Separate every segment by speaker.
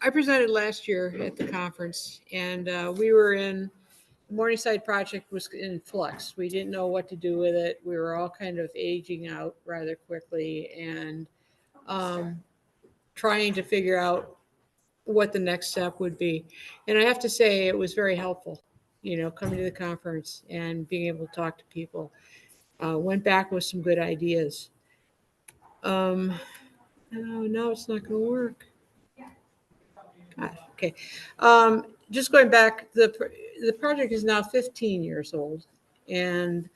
Speaker 1: I presented last year at the conference, and we were in the Morningside project was in flux. We didn't know what to do with it. We were all kind of aging out rather quickly and um, trying to figure out what the next step would be. And I have to say, it was very helpful, coming to the conference and being able to talk to people. Went back with some good ideas. Um, no, now it's not going to work. God, okay. Just going back, the project is now 15 years old, and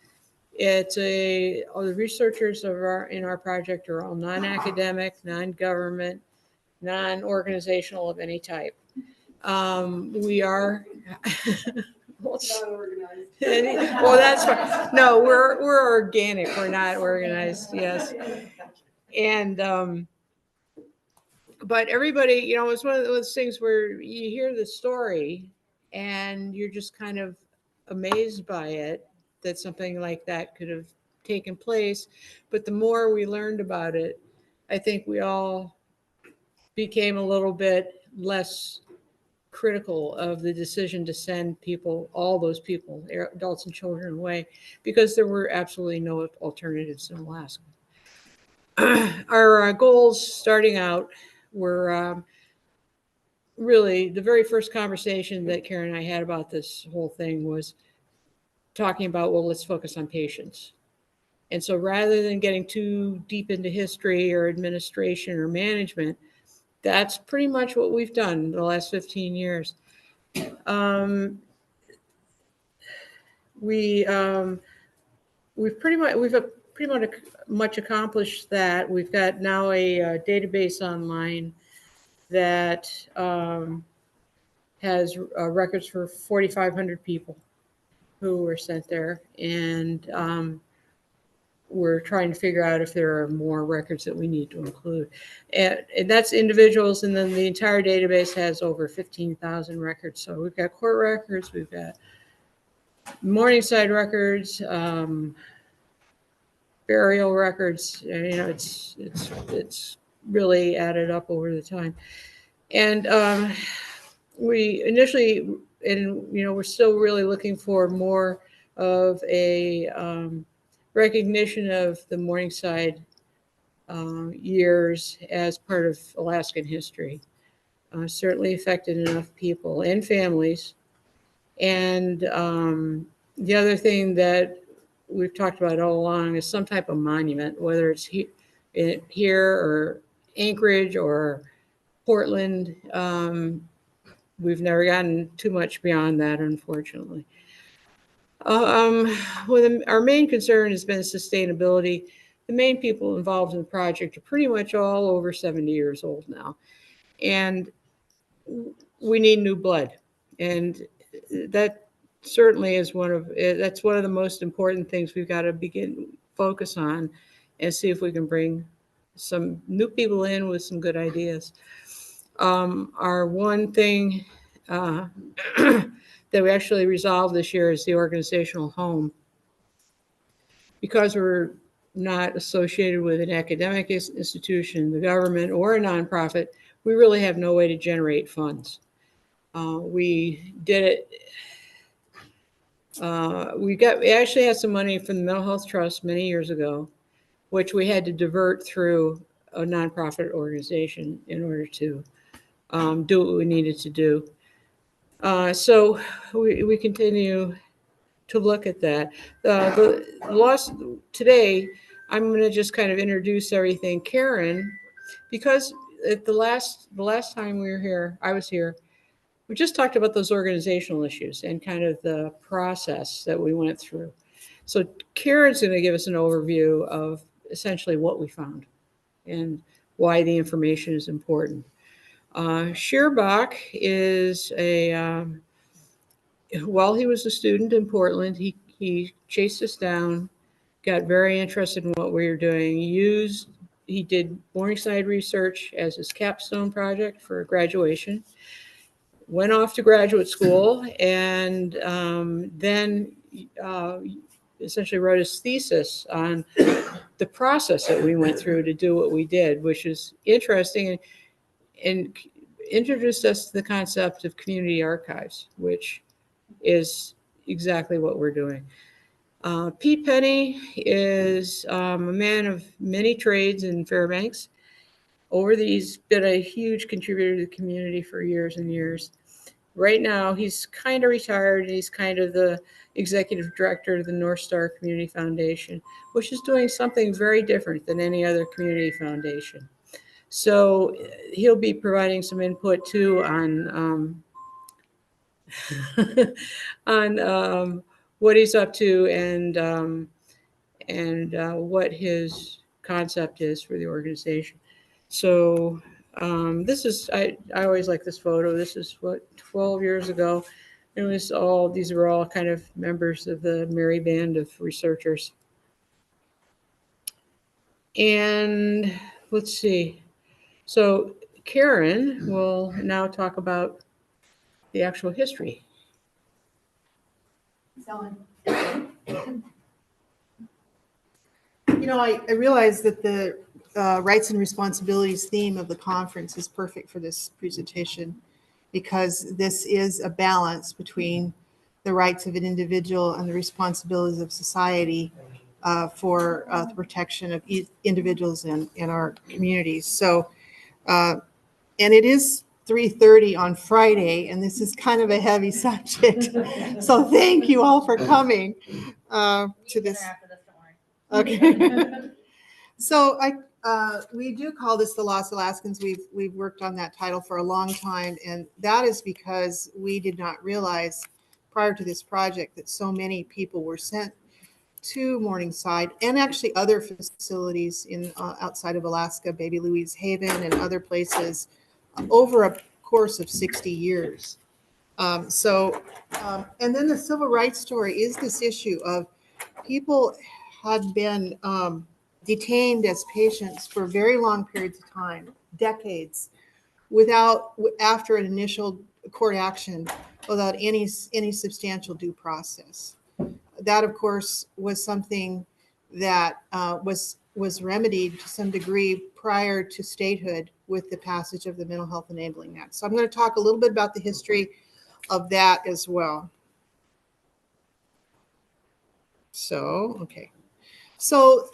Speaker 1: all the researchers in our project are all non-academic, non-government, non-organizational of any type. We are. Well, that's fine. No, we're organic. We're not organized. Yes, and but everybody, it's one of those things where you hear the story and you're just kind of amazed by it that something like that could have taken place. But the more we learned about it, I think we all became a little bit less critical of the decision to send all those people, adults and children, away, because there were absolutely no alternatives in Alaska. Our goals starting out were really the very first conversation that Karen and I had about this whole thing was talking about, well, let's focus on patients. And so rather than getting too deep into history or administration or management, that's pretty much what we've done the last 15 years. We've pretty much accomplished that. We've got now a database online that has records for 4,500 people who were sent there, and we're trying to figure out if there are more records that we need to include. And that's individuals, and then the entire database has over 15,000 records. So we've got court records, we've got Morningside records, burial records. It's really added up over the time. And we initially, we're still really looking for more of a recognition of the Morningside years as part of Alaskan history. Certainly affected enough people and families. And the other thing that we've talked about all along is some type of monument, whether it's here or Anchorage or Portland. We've never gotten too much beyond that, unfortunately. Our main concern has been sustainability. The main people involved in the project are pretty much all over 70 years old now, and we need new blood. And that certainly is one of the most important things we've got to begin focus on, and see if we can bring some new people in with some good ideas. Our one thing that we actually resolved this year is the organizational home. Because we're not associated with an academic institution, the government, or a nonprofit, we really have no way to generate funds. We did it. We actually had some money from the Mental Health Trust many years ago, which we had to divert through a nonprofit organization in order to do what we needed to do. So we continue to look at that. Today, I'm going to just kind of introduce everything. Karen, because at the last time we were here, I was here, we just talked about those organizational issues and kind of the process that we went through. So Karen's going to give us an overview of essentially what we found and why the information is important. Sherbach is while he was a student in Portland, he chased us down, got very interested in what we were doing. He did Morningside research as his capstone project for graduation, went off to graduate school, and then essentially wrote his thesis on the process that we went through to do what we did, which is interesting. And introduced us to the concept of community archives, which is exactly what we're doing. Pete Penny is a man of many trades in Fairbanks. He's been a huge contributor to the community for years and years. Right now, he's kind of retired. He's kind of the executive director of the North Star Community Foundation, which is doing something very different than any other community foundation. So he'll be providing some input too on on what he's up to and what his concept is for the organization. So this is I always like this photo. This is what 12 years ago. These were all kind of members of the merry band of researchers. And let's see. So Karen will now talk about the actual history.
Speaker 2: You know, I realize that the rights and responsibilities theme of the conference is perfect for this presentation, because this is a balance between the rights of an individual and the responsibilities of society for the protection of individuals in our communities. So, and it is 3:30 on Friday, and this is kind of a heavy subject. So thank you all for coming to this. Okay. So we do call this the Lost Alaskans. We've worked on that title for a long time, and that is because we did not realize prior to this project that so many people were sent to Morningside and actually other facilities in outside of Alaska, Baby Louise Haven and other places over a course of 60 years. And then the civil rights story is this issue of people had been detained as patients for very long periods of time, decades, after an initial court action, without any substantial due process. That, of course, was something that was remedied to some degree prior to statehood with the passage of the Mental Health Enabling Act. So I'm going to talk a little bit about the history of that as well. So, okay. So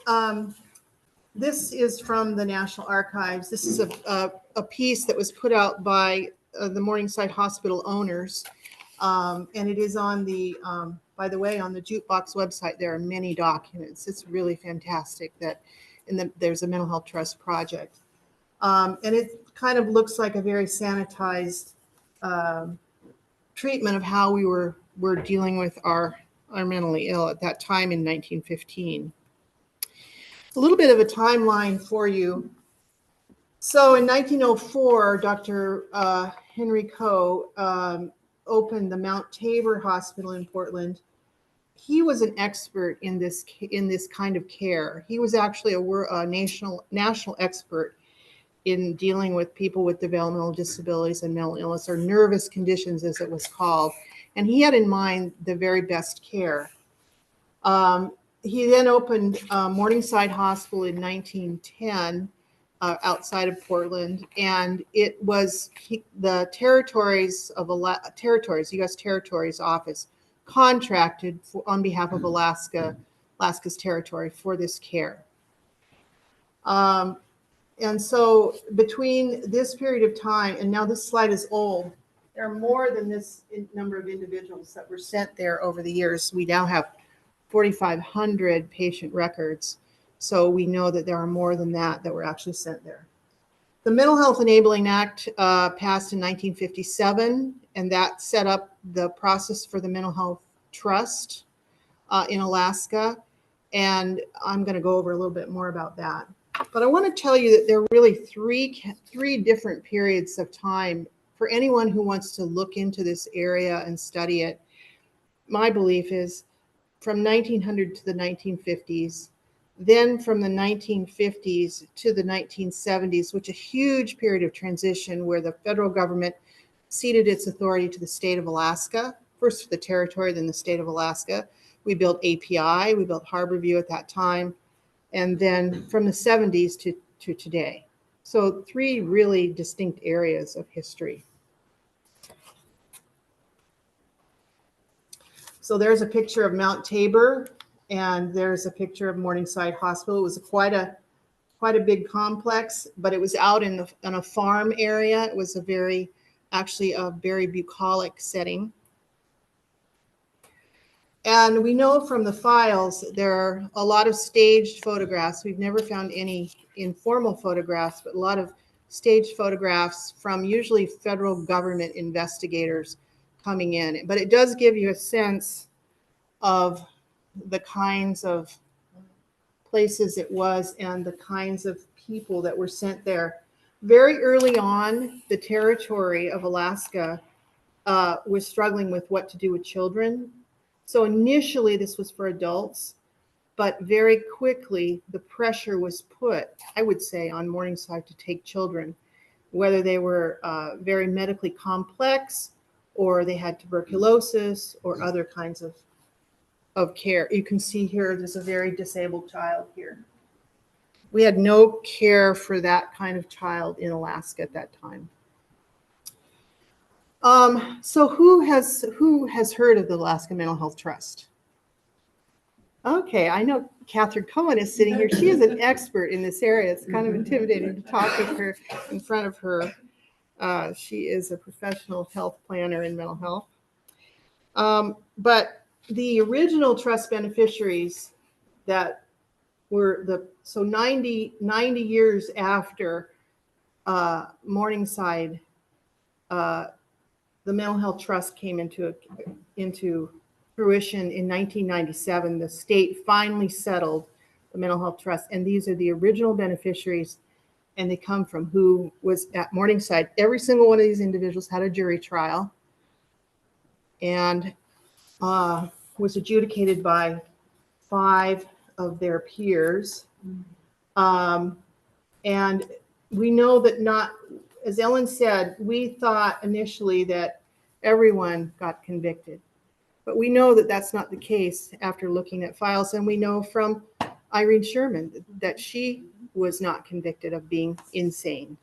Speaker 2: this is from the National Archives. This is a piece that was put out by the Morningside Hospital owners. And it is on the, by the way, on the Jukebox website, there are many documents. It's really fantastic that there's a mental health trust project. And it kind of looks like a very sanitized treatment of how we were dealing with our mentally ill at that time in 1915. A little bit of a timeline for you. So in 1904, Dr. Henry Coe opened the Mount Tabor Hospital in Portland. He was an expert in this kind of care. He was actually a national expert in dealing with people with developmental disabilities and mental illness, or nervous conditions as it was called. And he had in mind the very best care. He then opened Morningside Hospital in 1910 outside of Portland, and it was the U.S. Territories Office contracted on behalf of Alaska's territory for this care. And so between this period of time, and now this slide is old, there are more than this number of individuals that were sent there over the years. We now have 4,500 patient records. So we know that there are more than that were actually sent there. The Mental Health Enabling Act passed in 1957, and that set up the process for the Mental Health Trust in Alaska. And I'm going to go over a little bit more about that. But I want to tell you that there are really three different periods of time for anyone who wants to look into this area and study it. My belief is from 1900 to the 1950s, then from the 1950s to the 1970s, which is a huge period of transition where the federal government ceded its authority to the state of Alaska, first to the territory, then the state of Alaska. We built API, we built Harborview at that time, and then from the 70s to today. So 3 really distinct areas of history. So there's a picture of Mount Tabor, and there's a picture of Morningside Hospital. It was quite a big complex, but it was out in a farm area. It was actually a very bucolic setting. And we know from the files there are a lot of staged photographs. We've never found any informal photographs, but a lot of staged photographs from usually federal government investigators coming in. But it does give you a sense of the kinds of places it was and the kinds of people that were sent there. Very early on, the territory of Alaska was struggling with what to do with children. So initially this was for adults, but very quickly the pressure was put, I would say, on Morningside to take children, whether they were very medically complex or they had tuberculosis or other kinds of care. You can see here, there's a very disabled child here. We had no care for that kind of child in Alaska at that time. So who has heard of the Alaska Mental Health Trust? Okay, I know Catherine Cohen is sitting here. She is an expert in this area. It's kind of intimidating to talk with her in front of her. She is a professional health planner in mental health. But the original trust beneficiaries that were 90 years after Morningside, the Mental Health Trust came into fruition in 1997. The state finally settled the Mental Health Trust, and these are the original beneficiaries, and they come from who was at Morningside. Every single one of these individuals had a jury trial and was adjudicated by 5 of their peers. And we know that not, as Ellen said, we thought initially that everyone got convicted. But we know that that's not the case after looking at files. And we know from Irene Sherman that she was not convicted of being insane.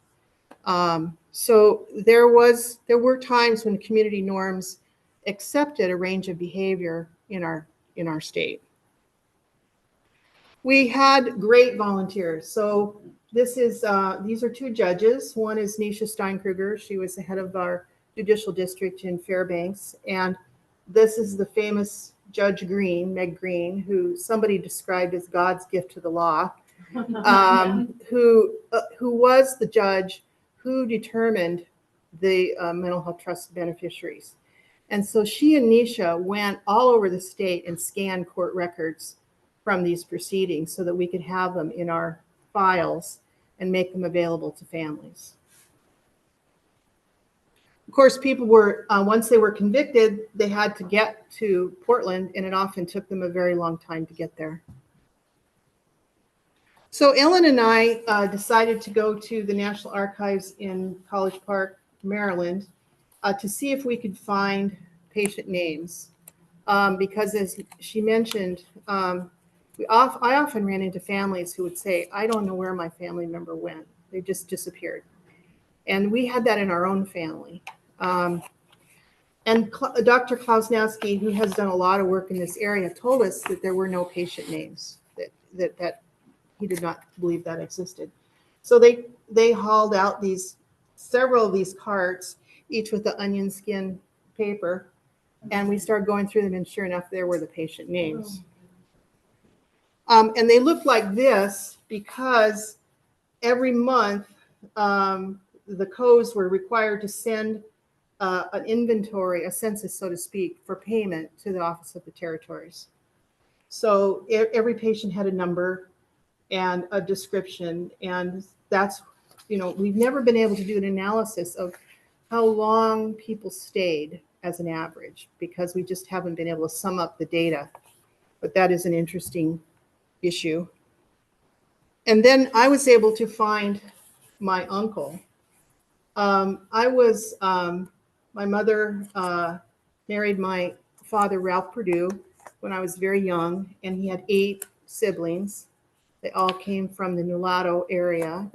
Speaker 2: So there were times when community norms accepted a range of behavior in our state. We had great volunteers. So these are 2 judges. One is Nisha Steinkruger. She was the head of our judicial district in Fairbanks. And this is the famous Judge Green, Meg Green, who somebody described as God's gift to the law, who was the judge who determined the mental health trust beneficiaries. And so she and Nisha went all over the state and scanned court records from these proceedings so that we could have them in our files and make them available to families. Of course, people were, once they were convicted, they had to get to Portland, and it often took them a very long time to get there. So Ellen and I decided to go to the National Archives in College Park, Maryland, to see if we could find patient names. Because as she mentioned, I often ran into families who would say, I don't know where my family member went. They just disappeared. And we had that in our own family. And Dr. Klausnowski, who has done a lot of work in this area, told us that there were no patient names, that he did not believe that existed. So they hauled out several of these carts, each with the onion skin paper, and we started going through them, and sure enough, there were the patient names. And they looked like this because every month the codes were required to send an inventory, a census, so to speak, for payment to the Office of the Territories. So every patient had a number and a description, and that's, we've never been able to do an analysis of how long people stayed as an average, because we just haven't been able to sum up the data. But that is an interesting issue. And then I was able to find my uncle. My mother married my father, Ralph Perdue, when I was very young, and he had 8 siblings. They all came from the Nulato area.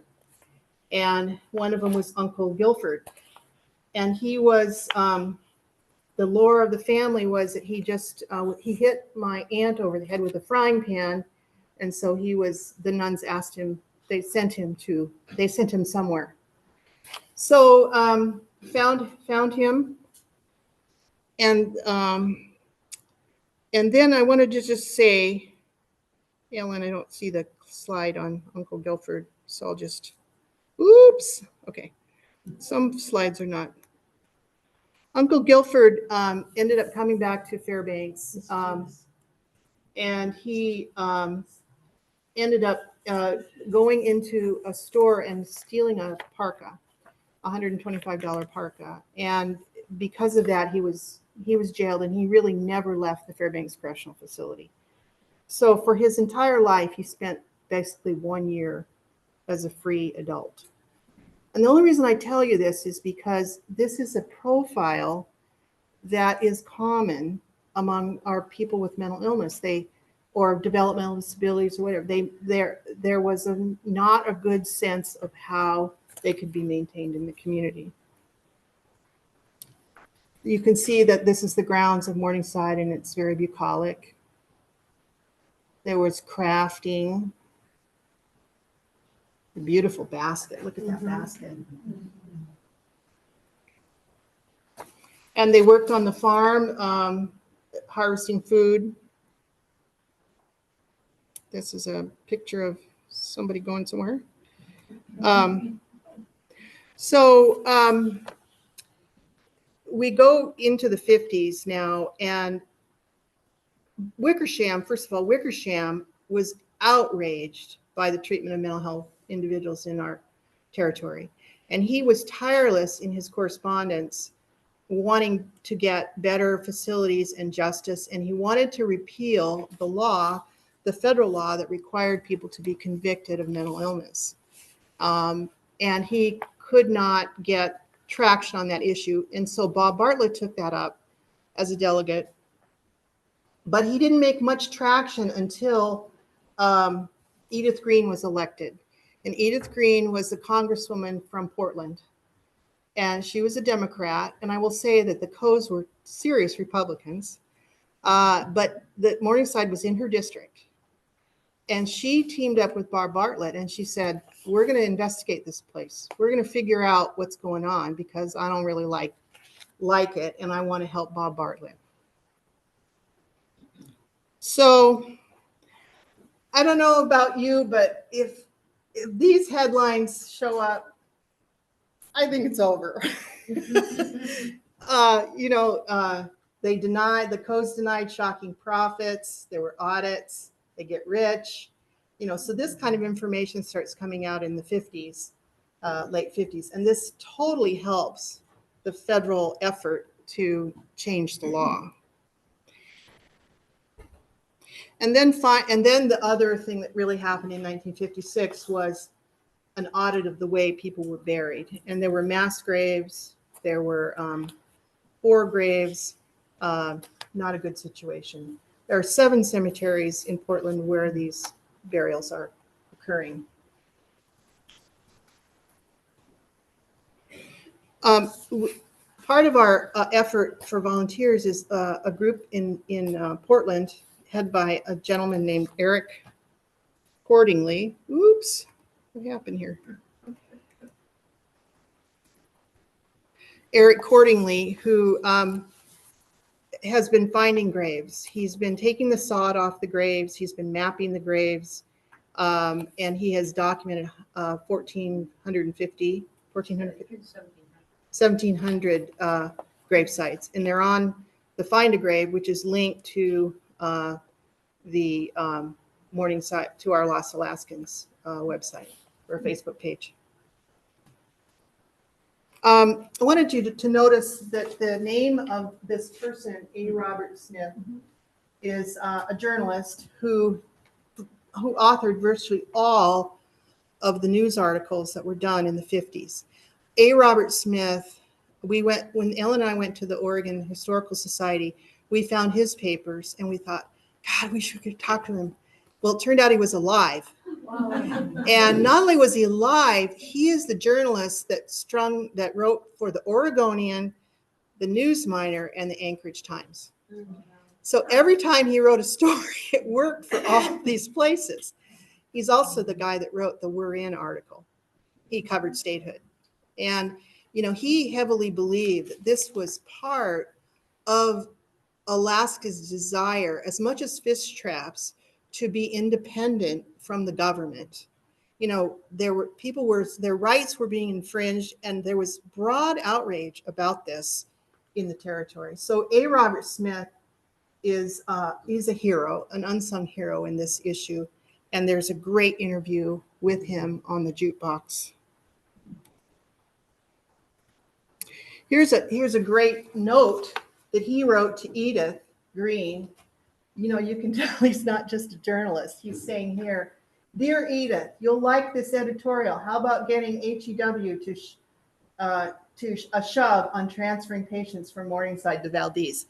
Speaker 2: and one of them was Uncle Guilford. And he was, the lore of the family was that he hit my aunt over the head with a frying pan. And so the nuns asked him, they sent him somewhere. So found him. And then I wanted to just say, Ellen, I don't see the slide on Uncle Guilford, so I'll just, oops, okay. Some slides are not. Uncle Guilford ended up coming back to Fairbanks, and he ended up going into a store and stealing a parka, $125 parka. And because of that, he was jailed, and he really never left the Fairbanks Correctional Facility. So for his entire life, he spent basically 1 year as a free adult. And the only reason I tell you this is because this is a profile that is common among our people with mental illness, or developmental disabilities or whatever. There was not a good sense of how they could be maintained in the community. You can see that this is the grounds of Morningside, and it's very bucolic. There was crafting. A beautiful basket. Look at that basket. And they worked on the farm, harvesting food. This is a picture of somebody going somewhere. We go into the 50s now, and Wickersham, first of all, Wickersham was outraged by the treatment of mental health individuals in our territory. And he was tireless in his correspondence, wanting to get better facilities and justice. And he wanted to repeal the federal law that required people to be convicted of mental illness. And he could not get traction on that issue. And so Bob Bartlett took that up as a delegate. But he didn't make much traction until Edith Green was elected. And Edith Green was a congresswoman from Portland. And she was a Democrat. And I will say that the Coes were serious Republicans. But the Morningside was in her district. And she teamed up with Bob Bartlett, and she said, we're going to investigate this place. We're going to figure out what's going on, because I don't really like it, and I want to help Bob Bartlett. So I don't know about you, but if these headlines show up, I think it's over. The Coes denied shocking profits. There were audits. They get rich. So this kind of information starts coming out in the 50s, late 50s. And this totally helps the federal effort to change the law. And then the other thing that really happened in 1956 was an audit of the way people were buried. And there were mass graves, there were poor graves, not a good situation. There are 7 cemeteries in Portland where these burials are occurring. Part of our effort for volunteers is a group in Portland, headed by a gentleman named Eric Cordingley. Oops, what happened here? Eric Cordingley, who has been finding graves. He's been taking the sod off the graves. He's been mapping the graves. And he has documented 1,700 grave sites. And they're on the Find a Grave, which is linked to the Morningside, to our Lost Alaskans website or Facebook page. I wanted you to notice that the name of this person, A. Robert Smith, is a journalist who authored virtually all of the news articles that were done in the 50s. A. Robert Smith, when Ellen and I went to the Oregon Historical Society, we found his papers and we thought, God, we should talk to him. Well, it turned out he was alive. And not only was he alive, he is the journalist that wrote for the Oregonian, the News Miner, and the Anchorage Times. So every time he wrote a story, it worked for all these places. He's also the guy that wrote the We're In article. He covered statehood. And, he heavily believed that this was part of Alaska's desire, as much as fish traps, to be independent from the government. Their rights were being infringed, and there was broad outrage about this in the territory. So A. Robert Smith is a hero, an unsung hero in this issue, and there's a great interview with him on the jukebox. Here's a great note that he wrote to Edith Green. You can tell he's not just a journalist. He's saying here, "Dear Edith, you'll like this editorial. How about getting HEW to a shove on transferring patients from Morningside to Valdez?"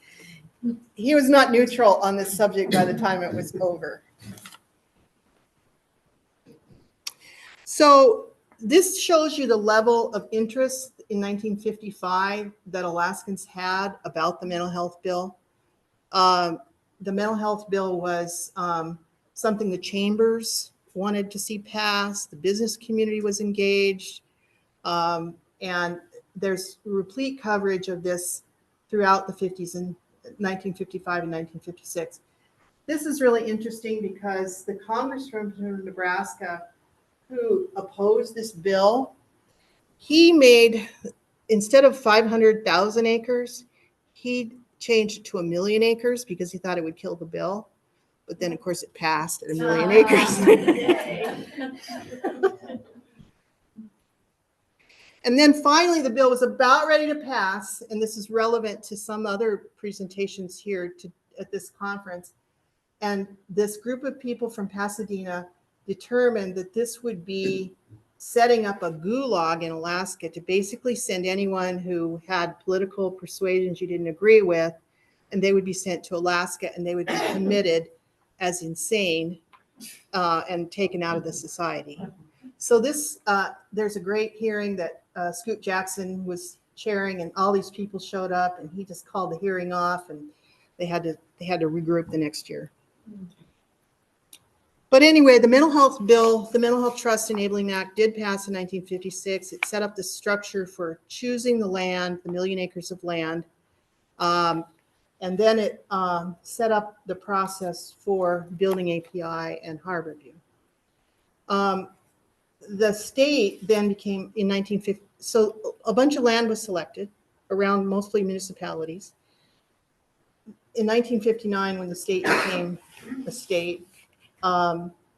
Speaker 2: He was not neutral on this subject by the time it was over. So this shows you the level of interest in 1955 that Alaskans had about the mental health bill. The mental health bill was something the chambers wanted to see passed. The business community was engaged. And there's replete coverage of this throughout the 50s and 1955 and 1956. This is really interesting because the congressman from Nebraska who opposed this bill, he made, instead of 500,000 acres, he changed it to 1 million acres because he thought it would kill the bill. But then, of course, it passed at 1 million acres. And then finally, the bill was about ready to pass, and this is relevant to some other presentations here at this conference. And this group of people from Pasadena determined that this would be setting up a gulag in Alaska to basically send anyone who had political persuasions you didn't agree with, and they would be sent to Alaska, and they would be committed as insane and taken out of the society. So there's a great hearing that Scoot Jackson was chairing, and all these people showed up, and he just called the hearing off, and they had to regroup the next year. But anyway, the mental health bill, the Mental Health Trust Enabling Act, did pass in 1956. It set up the structure for choosing the land, the 1 million acres of land. And then it set up the process for building API and Harborview. The state then became, in 1950, so a bunch of land was selected around mostly municipalities. In 1959, when the state became a state,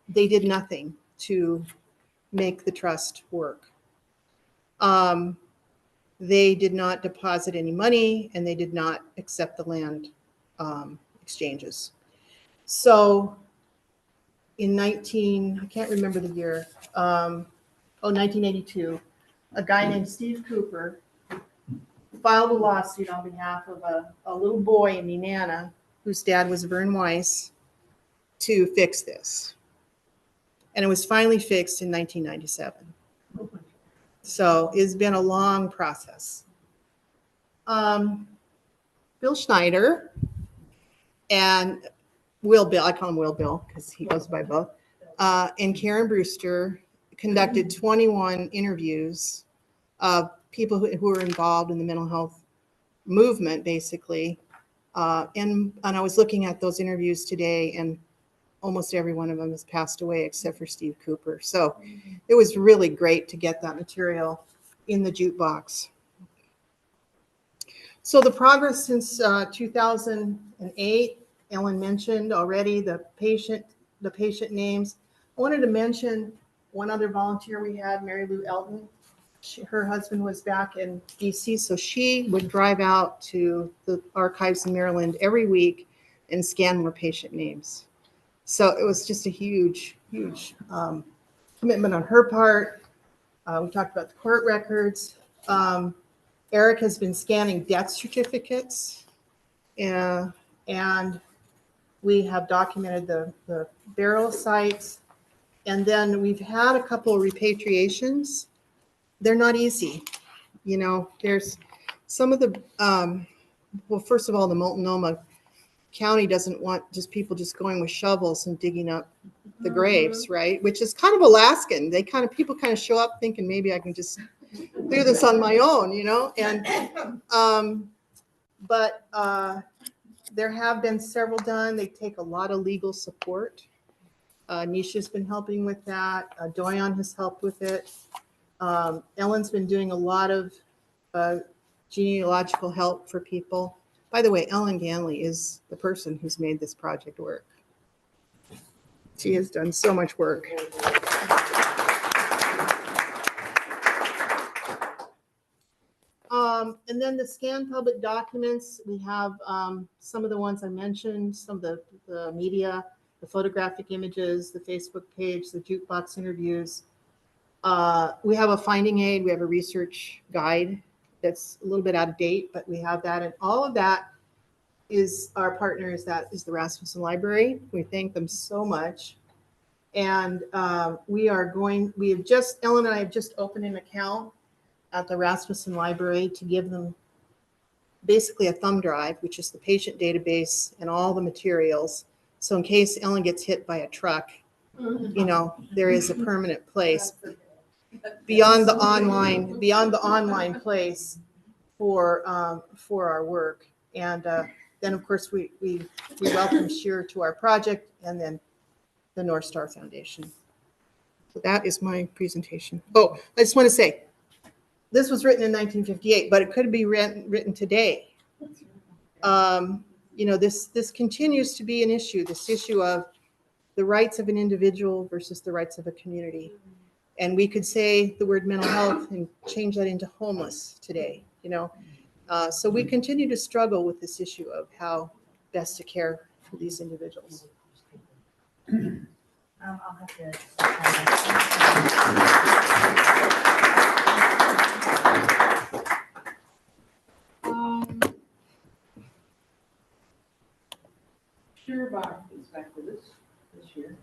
Speaker 2: they did nothing to make the trust work. They did not deposit any money, and they did not accept the land exchanges. So in I can't remember the year, 1982, a guy named Steve Cooper filed a lawsuit on behalf of a little boy in Nenana whose dad was Vern Weiss to fix this. And it was finally fixed in 1997. So it's been a long process. Bill Schneider and Will Bill, I call him Will Bill because he goes by both, and Karen Brewster conducted 21 interviews of people who were involved in the mental health movement, basically. And I was looking at those interviews today, and almost every one of them has passed away except for Steve Cooper. So it was really great to get that material in the jukebox. So the progress since 2008, Ellen mentioned already the patient names. I wanted to mention one other volunteer we had, Mary Lou Elton. Her husband was back in DC, so she would drive out to the archives in Maryland every week and scan more patient names. So it was just a huge commitment on her part. We talked about the court records. Eric has been scanning death certificates, and we have documented the burial sites. And then we've had a couple of repatriations. They're not easy. You know, there's some of the, well, first of all, the Multnomah County doesn't want just people just going with shovels and digging up the graves, right? Which is kind of Alaskan. People kind of show up thinking maybe I can just do this on my own, you know? And, but there have been several done. They take a lot of legal support. Nisha's been helping with that. Doyon has helped with it. Ellen's been doing a lot of genealogical help for people. By the way, Ellen Ganley is the person who's made this project work. She has done so much work. And then the scanned public documents, we have some of the ones I mentioned, some of the media, the photographic images, the Facebook page, the jukebox interviews. We have a finding aid, we have a research guide that's a little bit out of date, but we have that. And all of that is our partner is the Rasmussen Library. We thank them so much. And Ellen and I have just opened an account at the Rasmussen Library to give them basically a thumb drive, which is the patient database and all the materials. So in case Ellen gets hit by a truck, you know, there is a permanent place beyond the online place for our work. And then of course we welcome Sheer to our project, and then the North Star Foundation. So that is my presentation. Oh, I just want to say, this was written in 1958, but it could be written today. You know, this continues to be an issue, this issue of the rights of an individual versus the rights of a community. And we could say the word mental health and change that into homeless today, you know. So we continue to struggle with this issue of how best to care for these individuals.
Speaker 3: I'll have to.
Speaker 1: Sure, Bob is back with us this year.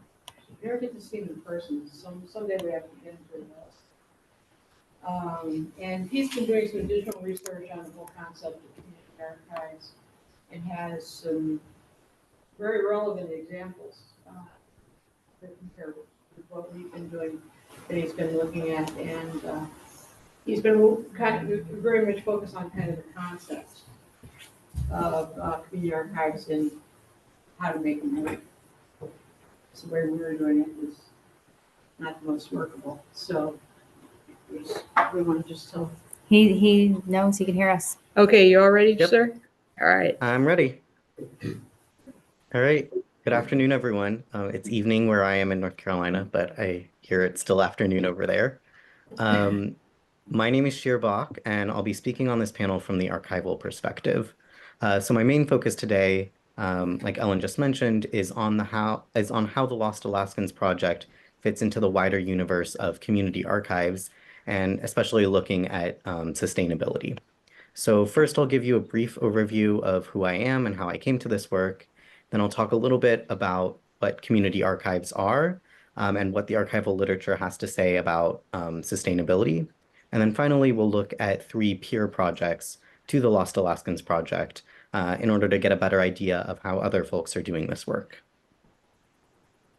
Speaker 1: We never get to see him in person. Someday we have to get him to us. And he's been doing some additional research on the whole concept of community archives and has some very relevant examples that compare with what we've been doing, that he's been looking at. And he's been kind of very much focused on kind of the concepts of community archives and how to make them work. So the way we were doing it was not the most workable. So we want to just tell.
Speaker 3: He knows he can hear us.
Speaker 1: Okay, you all ready,
Speaker 4: Yep.
Speaker 1: sir? All right.
Speaker 4: I'm ready. All right. Good afternoon, everyone. It's evening where I am in North Carolina, but I hear it's still afternoon over there. My name is Sheer Bach, and I'll be speaking on this panel from the archival perspective. So my main focus today, like Ellen just mentioned, is on how the Lost Alaskans Project fits into the wider universe of community archives, and especially looking at sustainability. So first, I'll give you a brief overview of who I am and how I came to this work. Then I'll talk a little bit about what community archives are and what the archival literature has to say about sustainability. And then finally, we'll look at 3 peer projects to the Lost Alaskans Project in order to get a better idea of how other folks are doing this work.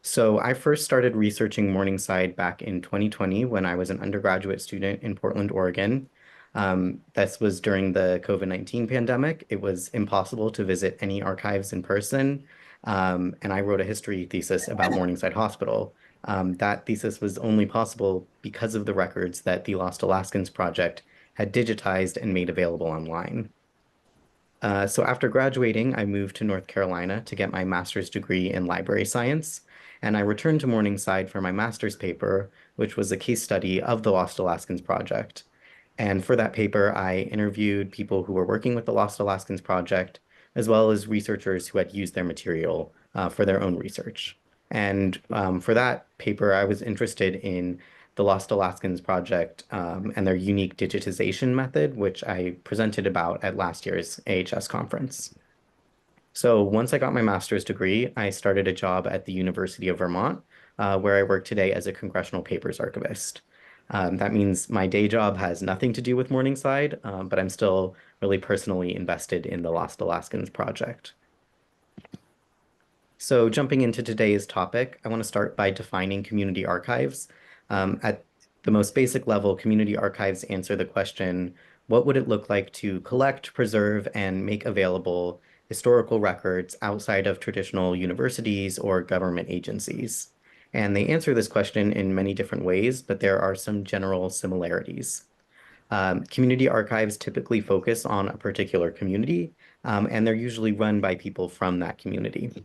Speaker 4: So I first started researching Morningside back in 2020 when I was an undergraduate student in Portland, Oregon. This was during the COVID-19 pandemic. It was impossible to visit any archives in person. And I wrote a history thesis about Morningside Hospital. That thesis was only possible because of the records that the Lost Alaskans Project had digitized and made available online. So after graduating, I moved to North Carolina to get my master's degree in library science. And I returned to Morningside for my master's paper, which was a case study of the Lost Alaskans Project. And for that paper, I interviewed people who were working with the Lost Alaskans Project, as well as researchers who had used their material for their own research. And for that paper, I was interested in the Lost Alaskans Project and their unique digitization method, which I presented about at last year's AHS conference. So once I got my master's degree, I started a job at the University of Vermont, where I work today as a congressional papers archivist. That means my day job has nothing to do with Morningside, but I'm still really personally invested in the Lost Alaskans Project. So jumping into today's topic, I want to start by defining community archives. At the most basic level, community archives answer the question, what would it look like to collect, preserve, and make available historical records outside of traditional universities or government agencies? And they answer this question in many different ways, but there are some general similarities. Community archives typically focus on a particular community, and they're usually run by people from that community.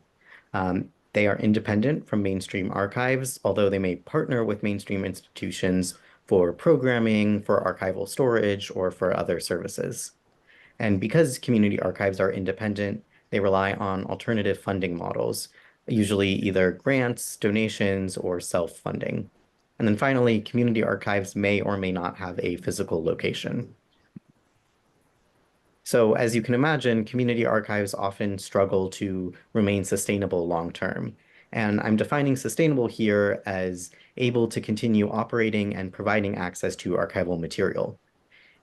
Speaker 4: They are independent from mainstream archives, although they may partner with mainstream institutions for programming, for archival storage, or for other services. And because community archives are independent, they rely on alternative funding models, usually either grants, donations, or self-funding. And then finally, community archives may or may not have a physical location. So as you can imagine, community archives often struggle to remain sustainable long term. And I'm defining sustainable here as able to continue operating and providing access to archival material.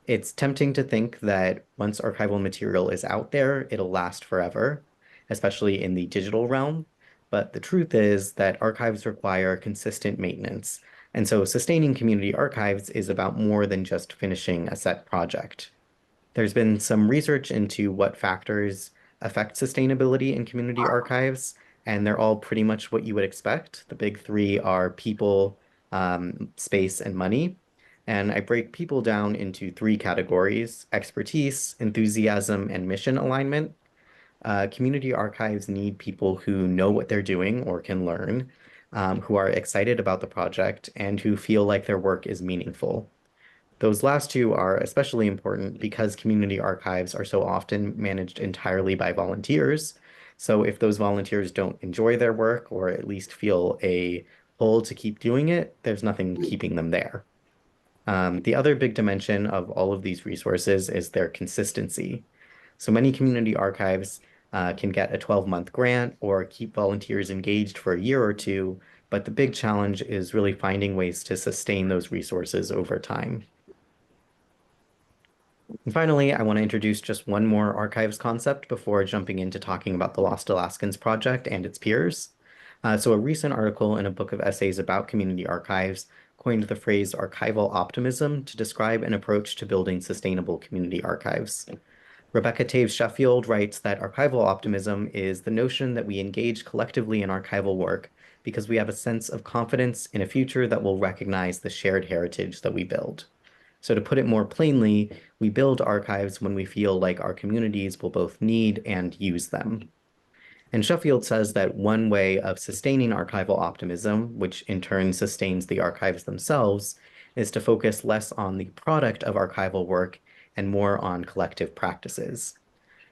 Speaker 4: It's tempting to think that once archival material is out there, it'll last forever, especially in the digital realm. But the truth is that archives require consistent maintenance. And so sustaining community archives is about more than just finishing a set project. There's been some research into what factors affect sustainability in community archives, and they're all pretty much what you would expect. The big three are people, space, and money. And I break people down into three categories: expertise, enthusiasm, and mission alignment. Community archives need people who know what they're doing or can learn, who are excited about the project, and who feel like their work is meaningful. Those last two are especially important because community archives are so often managed entirely by volunteers. So if those volunteers don't enjoy their work or at least feel a pull to keep doing it, there's nothing keeping them there. The other big dimension of all of these resources is their consistency. So many community archives can get a 12-month grant or keep volunteers engaged for a year or two, but the big challenge is really finding ways to sustain those resources over time. And finally, I want to introduce just one more archives concept before jumping into talking about the Lost Alaskans Project and its peers. So a recent article in a book of essays about community archives coined the phrase archival optimism to describe an approach to building sustainable community archives. Rebecca Taves Sheffield writes that archival optimism is the notion that we engage collectively in archival work because we have a sense of confidence in a future that will recognize the shared heritage that we build. So to put it more plainly, we build archives when we feel like our communities will both need and use them. And Sheffield says that one way of sustaining archival optimism, which in turn sustains the archives themselves, is to focus less on the product of archival work and more on collective practices.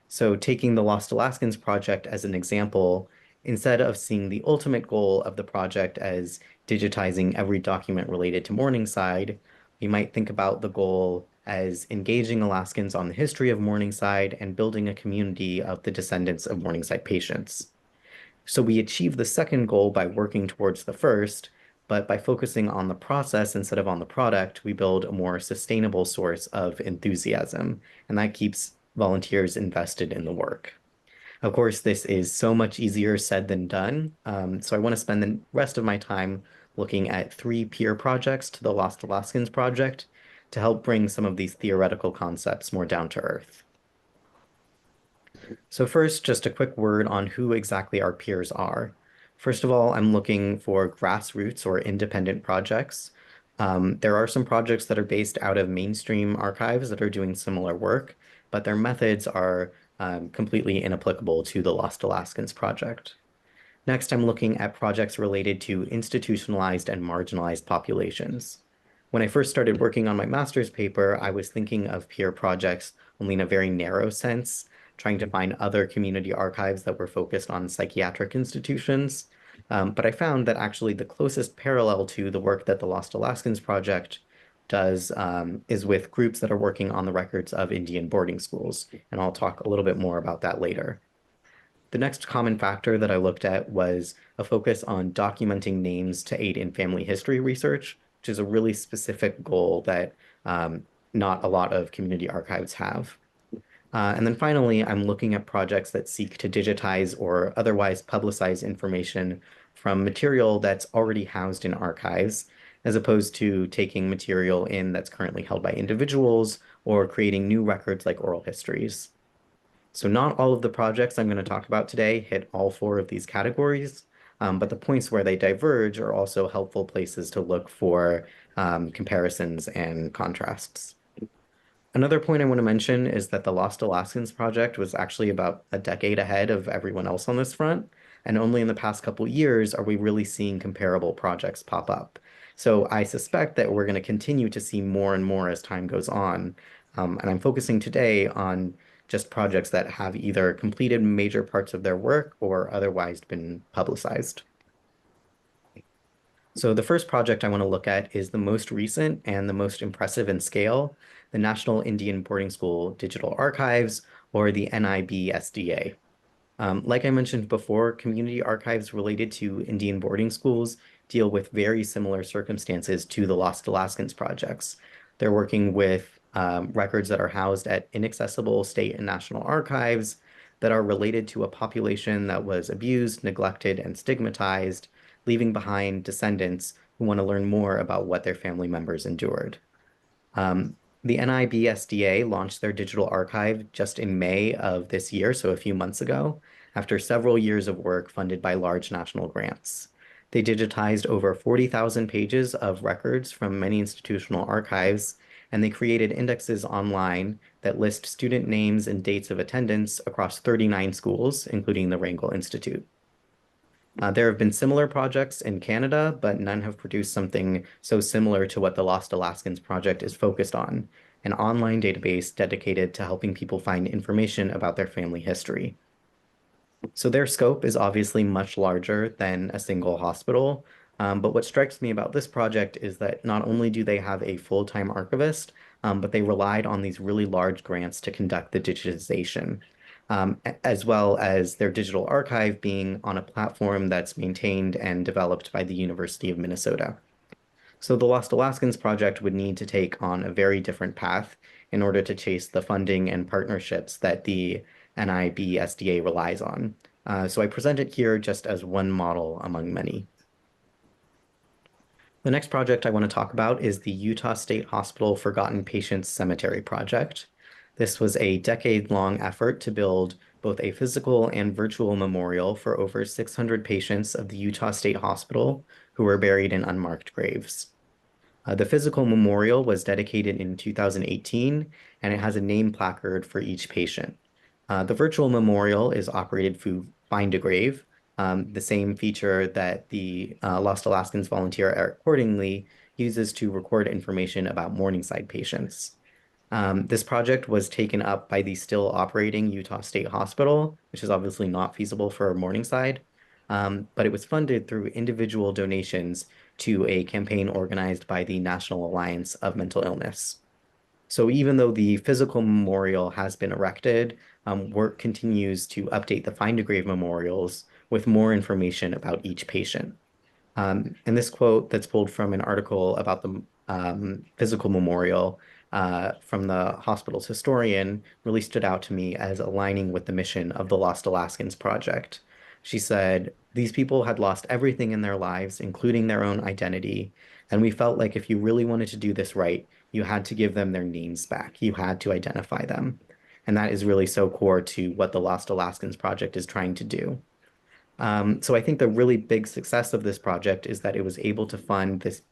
Speaker 4: So taking the Lost Alaskans Project as an example, instead of seeing the ultimate goal of the project as digitizing every document related to Morningside, we might think about the goal as engaging Alaskans on the history of Morningside and building a community of the descendants of Morningside patients. So we achieve the second goal by working towards the first, but by focusing on the process instead of on the product, we build a more sustainable source of enthusiasm, and that keeps volunteers invested in the work. Of course, this is so much easier said than done, so I want to spend the rest of my time looking at three peer projects to the Lost Alaskans Project to help bring some of these theoretical concepts more down to earth. So first, just a quick word on who exactly our peers are. First of all, I'm looking for grassroots or independent projects. There are some projects that are based out of mainstream archives that are doing similar work, but their methods are completely inapplicable to the Lost Alaskans Project. Next, I'm looking at projects related to institutionalized and marginalized populations. When I first started working on my master's paper, I was thinking of peer projects only in a very narrow sense, trying to find other community archives that were focused on psychiatric institutions. But I found that actually the closest parallel to the work that the Lost Alaskans Project does is with groups that are working on the records of Indian boarding schools. And I'll talk a little bit more about that later. The next common factor that I looked at was a focus on documenting names to aid in family history research, which is a really specific goal that not a lot of community archives have. And then finally, I'm looking at projects that seek to digitize or otherwise publicize information from material that's already housed in archives, as opposed to taking material in that's currently held by individuals or creating new records like oral histories. So not all of the projects I'm going to talk about today hit all four of these categories, but the points where they diverge are also helpful places to look for comparisons and contrasts. Another point I want to mention is that the Lost Alaskans Project was actually about a decade ahead of everyone else on this front, and only in the past couple years are we really seeing comparable projects pop up. So I suspect that we're going to continue to see more and more as time goes on, and I'm focusing today on just projects that have either completed major parts of their work or otherwise been publicized. So the first project I want to look at is the most recent and the most impressive in scale, the National Indian Boarding School Digital Archives, or the NIBSDA. Like I mentioned before, community archives related to Indian boarding schools deal with very similar circumstances to the Lost Alaskans projects. They're working with records that are housed at inaccessible state and national archives that are related to a population that was abused, neglected, and stigmatized, leaving behind descendants who want to learn more about what their family members endured. The NIBSDA launched their digital archive just in May of this year, so a few months ago, after several years of work funded by large national grants. They digitized over 40,000 pages of records from many institutional archives, and they created indexes online that list student names and dates of attendance across 39 schools, including the Wrangell Institute. There have been similar projects in Canada, but none have produced something so similar to what the Lost Alaskans Project is focused on, an online database dedicated to helping people find information about their family history. So their scope is obviously much larger than a single hospital, but what strikes me about this project is that not only do they have a full-time archivist, but they relied on these really large grants to conduct the digitization. As well as their digital archive being on a platform that's maintained and developed by the University of Minnesota. So the Lost Alaskans Project would need to take on a very different path in order to chase the funding and partnerships that the NIBSDA relies on. So I present it here just as one model among many. The next project I want to talk about is the Utah State Hospital Forgotten Patients Cemetery Project. This was a decade-long effort to build both a physical and virtual memorial for over 600 patients of the Utah State Hospital who were buried in unmarked graves. The physical memorial was dedicated in 2018, and it has a name placard for each patient. The virtual memorial is operated through Find a Grave, the same feature that the Lost Alaskans volunteer Eric Cordingley uses to record information about Morningside patients. This project was taken up by the still operating Utah State Hospital, which is obviously not feasible for Morningside, but it was funded through individual donations to a campaign organized by the National Alliance of Mental Illness. So even though the physical memorial has been erected, work continues to update the Find a Grave memorials with more information about each patient. And this quote that's pulled from an article about the physical memorial from the hospital's historian really stood out to me as aligning with the mission of the Lost Alaskans Project. She said, "These people had lost everything in their lives, including their own identity, and we felt like if you really wanted to do this right, you had to give them their names back. You had to identify them." And that is really so core to what the Lost Alaskans Project is trying to do. So I think the really big success of this project is that it was able to fund this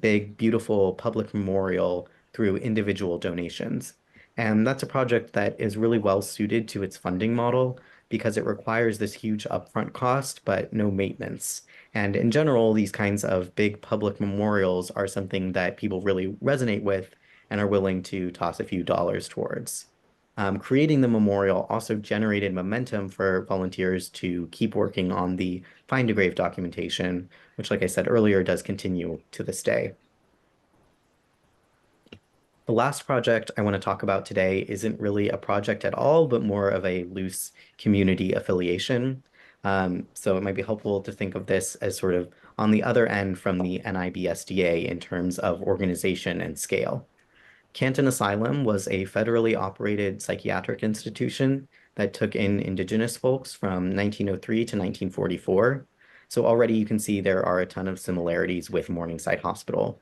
Speaker 4: big, beautiful public memorial through individual donations. And that's a project that is really well suited to its funding model because it requires this huge upfront cost, but no maintenance. And in general, these kinds of big public memorials are something that people really resonate with and are willing to toss a few dollars towards. Creating the memorial also generated momentum for volunteers to keep working on the Find a Grave documentation, which, like I said earlier, does continue to this day. The last project I want to talk about today isn't really a project at all, but more of a loose community affiliation. So it might be helpful to think of this as sort of on the other end from the NIBSDA in terms of organization and scale. Canton Asylum was a federally operated psychiatric institution that took in Indigenous folks from 1903 to 1944. So already you can see there are a ton of similarities with Morningside Hospital.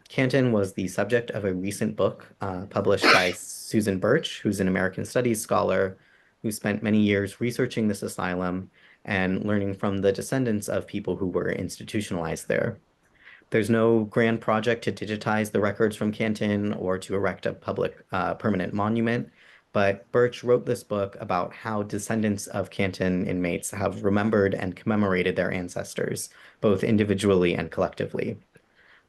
Speaker 4: Canton was the subject of a recent book published by Susan Birch, who's an American Studies scholar who spent many years researching this asylum and learning from the descendants of people who were institutionalized there. There's no grand project to digitize the records from Canton or to erect a public permanent monument, but Birch wrote this book about how descendants of Canton inmates have remembered and commemorated their ancestors, both individually and collectively.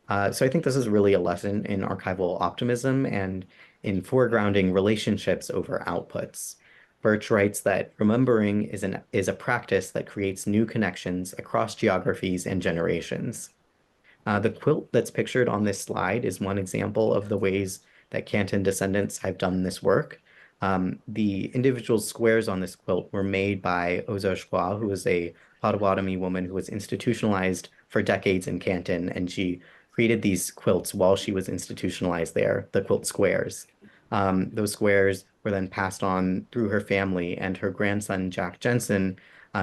Speaker 4: So I think this is really a lesson in archival optimism and in foregrounding relationships over outputs. Birch writes that remembering is a practice that creates new connections across geographies and generations. The quilt that's pictured on this slide is one example of the ways that Canton descendants have done this work. The individual squares on this quilt were made by Ozoshkwa, who was a Potawatomi woman who was institutionalized for decades in Canton, and she created these quilts while she was institutionalized there, the quilt squares. Those squares were then passed on through her family, and her grandson, Jack Jensen,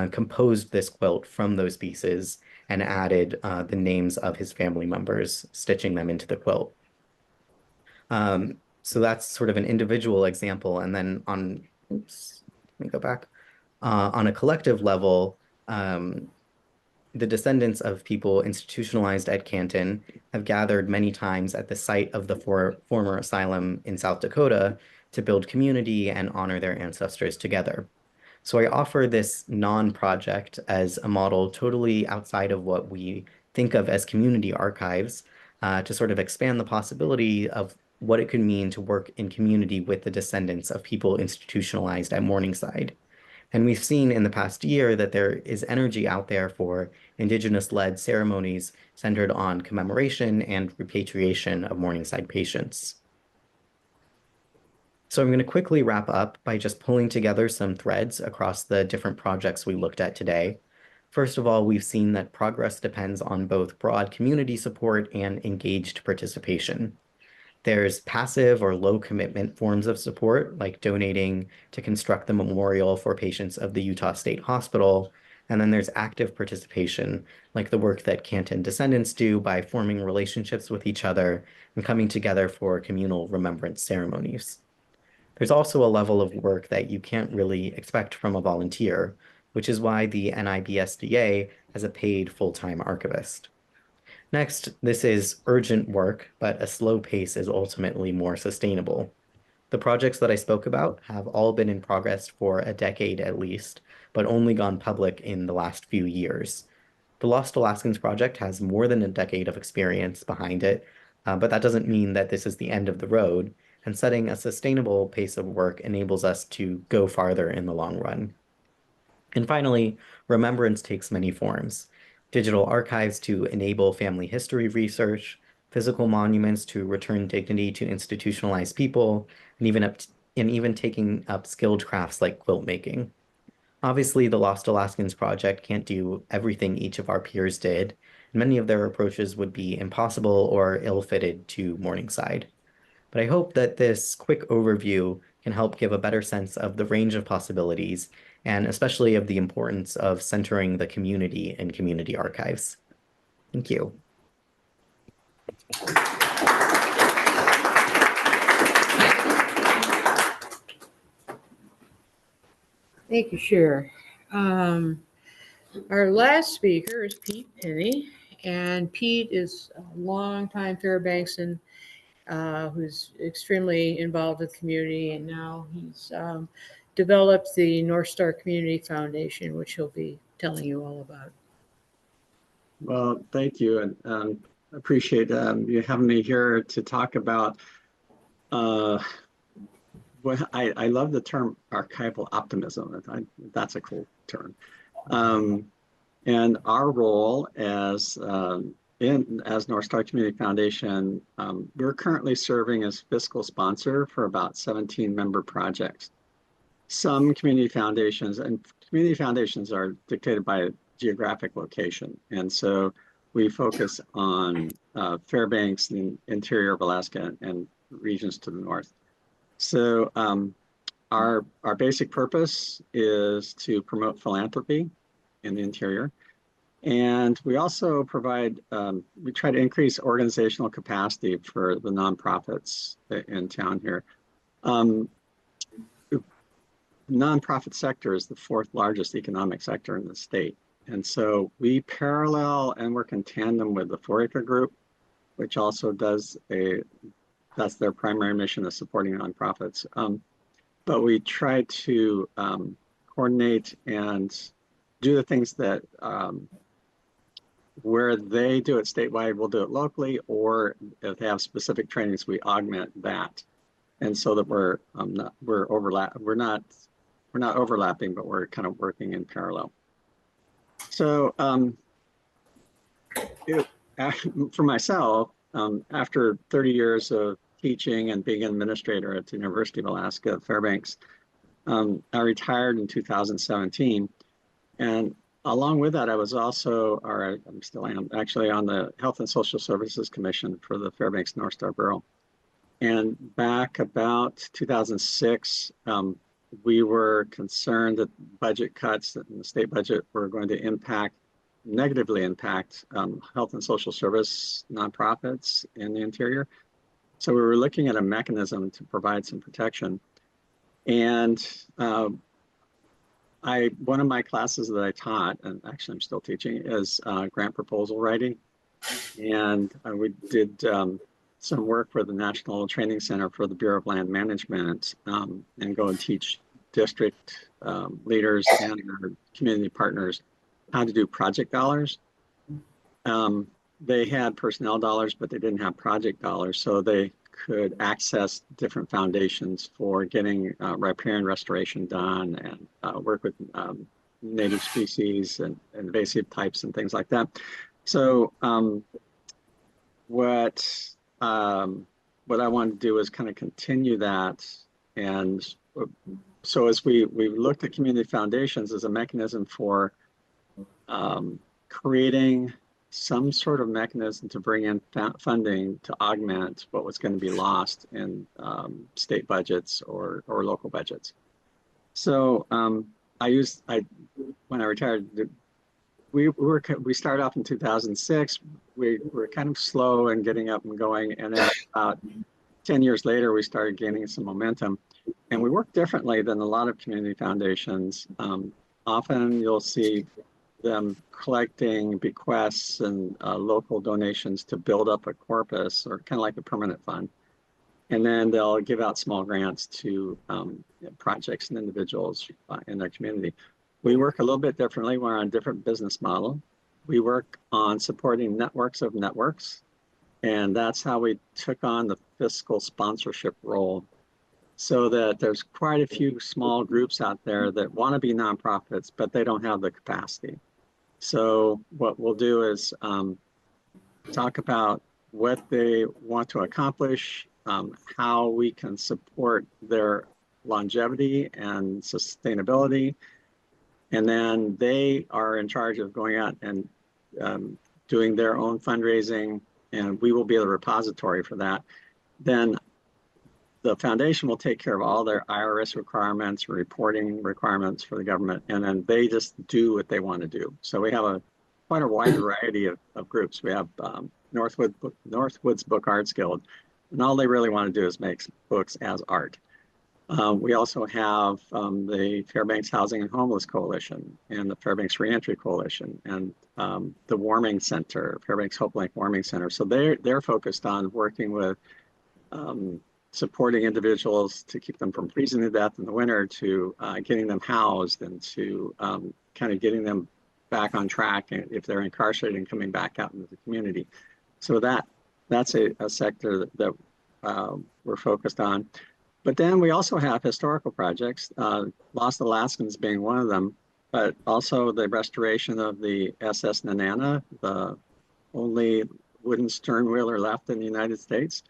Speaker 4: composed this quilt from those pieces and added the names of his family members, stitching them into the quilt. So that's sort of an individual example. And then on, oops, let me go back. On a collective level, the descendants of people institutionalized at Canton have gathered many times at the site of the former asylum in South Dakota to build community and honor their ancestors together. So I offer this non-project as a model totally outside of what we think of as community archives to sort of expand the possibility of what it could mean to work in community with the descendants of people institutionalized at Morningside. And we've seen in the past year that there is energy out there for Indigenous-led ceremonies centered on commemoration and repatriation of Morningside patients. So I'm going to quickly wrap up by just pulling together some threads across the different projects we looked at today. First of all, we've seen that progress depends on both broad community support and engaged participation. There's passive or low commitment forms of support, like donating to construct the memorial for patients of the Utah State Hospital. And then there's active participation, like the work that Canton descendants do by forming relationships with each other and coming together for communal remembrance ceremonies. There's also a level of work that you can't really expect from a volunteer, which is why the NIBSDA has a paid full-time archivist. Next, this is urgent work, but a slow pace is ultimately more sustainable. The projects that I spoke about have all been in progress for a decade at least, but only gone public in the last few years. The Lost Alaskans Project has more than a decade of experience behind it, but that doesn't mean that this is the end of the road, and setting a sustainable pace of work enables us to go farther in the long run. And finally, remembrance takes many forms. Digital archives to enable family history research, physical monuments to return dignity to institutionalized people, and even taking up skilled crafts like quilt making. Obviously, the Lost Alaskans Project can't do everything each of our peers did. Many of their approaches would be impossible or ill-fitted to Morningside. But I hope that this quick overview can help give a better sense of the range of possibilities, and especially of the importance of centering the community in community archives. Thank you.
Speaker 1: Thank you, Cher. Our last speaker is Pete Penny, and Pete is a longtime Fairbanksan who's extremely involved with the community, and now he's developed the North Star Community Foundation, which he'll be telling you all about.
Speaker 5: Well, thank you, and appreciate you having me here to talk about. Well, I love the term archival optimism. That's a cool term. And our role as as North Star Community Foundation, we're currently serving as fiscal sponsor for about 17 member projects. Some community foundations, and community foundations are dictated by geographic location. And so we focus on Fairbanks, the interior of Alaska, and regions to the north. So our basic purpose is to promote philanthropy in the interior. And we also provide, we try to increase organizational capacity for the nonprofits in town here. The nonprofit sector is the fourth largest economic sector in the state. And so we parallel and work in tandem with the 4-Acre Group, which also does that's their primary mission, is supporting nonprofits. But we try to coordinate and do the things that where they do it statewide, we'll do it locally, or if they have specific trainings, we augment that. And so that we're not overlapping, but we're kind of working in parallel. So for myself, after 30 years of teaching and being an administrator at the University of Alaska Fairbanks, I retired in 2017. And along with that, I was also, or I still am, actually on the Health and Social Services Commission for the Fairbanks North Star Borough. And back about 2006, we were concerned that budget cuts in the state budget were going to negatively impact health and social service nonprofits in the interior. So we were looking at a mechanism to provide some protection. And one of my classes that I taught, and actually I'm still teaching, is grant proposal writing. And we did some work for the National Training Center for the Bureau of Land Management and go and teach district leaders and their community partners how to do project dollars. They had personnel dollars, but they didn't have project dollars. So they could access different foundations for getting riparian restoration done and work with native species and invasive types and things like that. So what I wanted to do is kind of continue that. And so as we looked at community foundations as a mechanism for creating some sort of mechanism to bring in funding to augment what was going to be lost in state budgets or local budgets. So when I retired, we started off in 2006. We were kind of slow in getting up and going, and then about 10 years later, we started gaining some momentum. And we work differently than a lot of community foundations. Often you'll see them collecting bequests and local donations to build up a corpus, or kind of like a permanent fund. And then they'll give out small grants to projects and individuals in their community. We work a little bit differently. We're on a different business model. We work on supporting networks of networks. And that's how we took on the fiscal sponsorship role, so that there's quite a few small groups out there that want to be nonprofits, but they don't have the capacity. So what we'll do is talk about what they want to accomplish, how we can support their longevity and sustainability. And then they are in charge of going out and doing their own fundraising, and we will be the repository for that. Then the foundation will take care of all their IRS requirements, reporting requirements for the government, and then they just do what they want to do. So we have quite a wide variety of groups. We have Northwoods Book Arts Guild, and all they really want to do is make books as art. We also have the Fairbanks Housing and Homeless Coalition and the Fairbanks Reentry Coalition and the Warming Center, Fairbanks Hope Link Warming Center. So they're focused on working with supporting individuals to keep them from freezing to death in the winter, to getting them housed, and to kind of getting them back on track if they're incarcerated and coming back out into the community. So that's a sector that we're focused on. But then we also have historical projects, Lost Alaskans being one of them, but also the restoration of the SS Nanana, the only wooden stern wheeler left in the United States.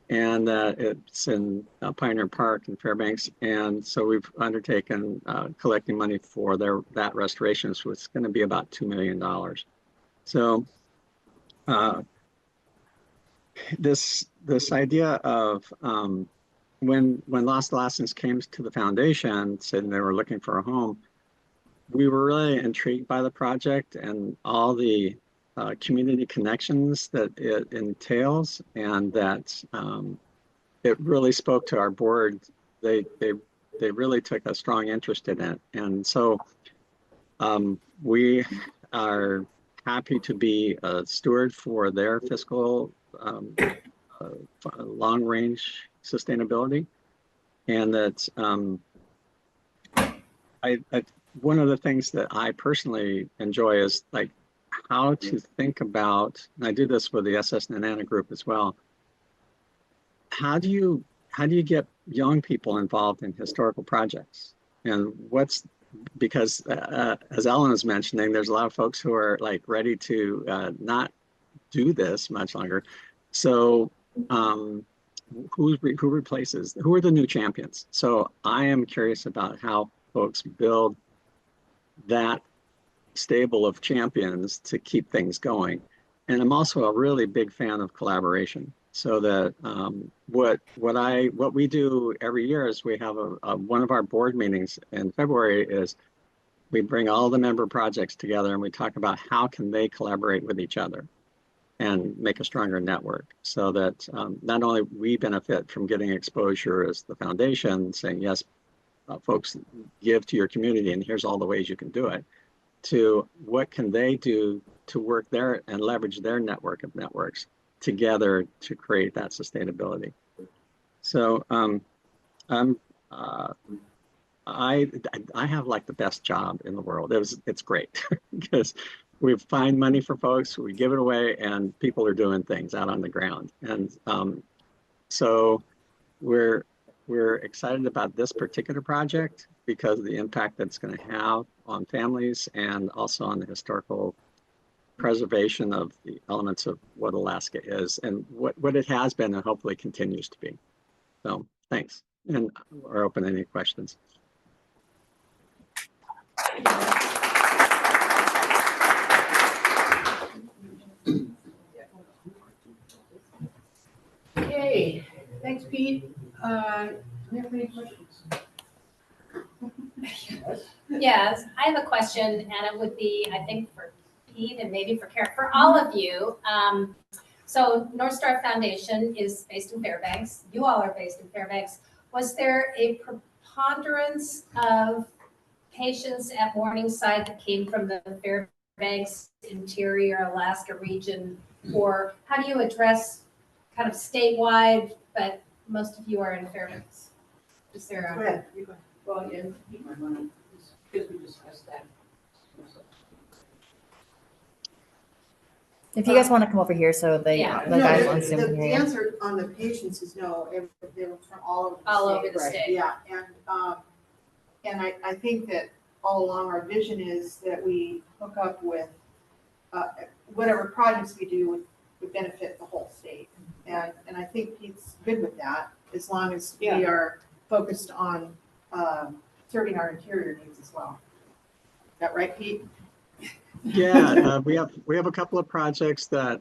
Speaker 5: And it's in Pioneer Park in Fairbanks. And so we've undertaken collecting money for that restoration, so it's going to be about $2 million. So this idea of when Lost Alaskans came to the foundation, saying they were looking for a home, we were really intrigued by the project and all the community connections that it entails, and that it really spoke to our board. They really took a strong interest in it, and so we are happy to be a steward for their fiscal long-range sustainability, and that one of the things that I personally enjoy is like how to think about, and I do this with the SS Nanana group as well. How do you get young people involved in historical projects? And because as Ellen was mentioning, there's a lot of folks who are like ready to not do this much longer. So who replaces? Who are the new champions? So I am curious about how folks build that stable of champions to keep things going. And I'm also a really big fan of collaboration. So that what we do every year is we have one of our board meetings in February is we bring all the member projects together and we talk about how can they collaborate with each other and make a stronger network, so that not only we benefit from getting exposure as the foundation, saying, yes, folks, give to your community and here's all the ways you can do it, to what can they do to work there and leverage their network of networks together to create that sustainability. So I have like the best job in the world. It's great because we find money for folks, we give it away, and people are doing things out on the ground. And so we're excited about this particular project because of the impact that it's going to have on families and also on the historical preservation of the elements of what Alaska is and what it has been and hopefully continues to be. So thanks, and we're open to any questions.
Speaker 2: Okay, thanks, Pete. Do you have any questions?
Speaker 6: Yes, I have a question, and it would be, I think, for Pete and maybe for Karen, for all of you. So North Star Foundation is based in Fairbanks. You all are based in Fairbanks. Was there a preponderance of patients at Morningside that came from the Fairbanks interior Alaska region? Or how do you address kind of statewide, but most of you are in Fairbanks? Is there
Speaker 2: Go ahead. You go ahead.
Speaker 7: Well, yeah, keep my money, because we discussed that.
Speaker 3: If you guys want to come over here, so the
Speaker 6: Yeah.
Speaker 3: the guys on
Speaker 2: The
Speaker 3: Zoom can
Speaker 2: the
Speaker 3: hear you.
Speaker 2: answer on the patients is no. They were from all over the state.
Speaker 6: all over the
Speaker 2: Right.
Speaker 6: state?
Speaker 2: Yeah, and I think that all along our vision is that we hook up with whatever projects we do would benefit the whole state. And I think Pete's good with that, as long as we
Speaker 7: Yeah.
Speaker 2: are focused on serving our interior needs as well. Is that right, Pete?
Speaker 5: Yeah, we have a couple of projects that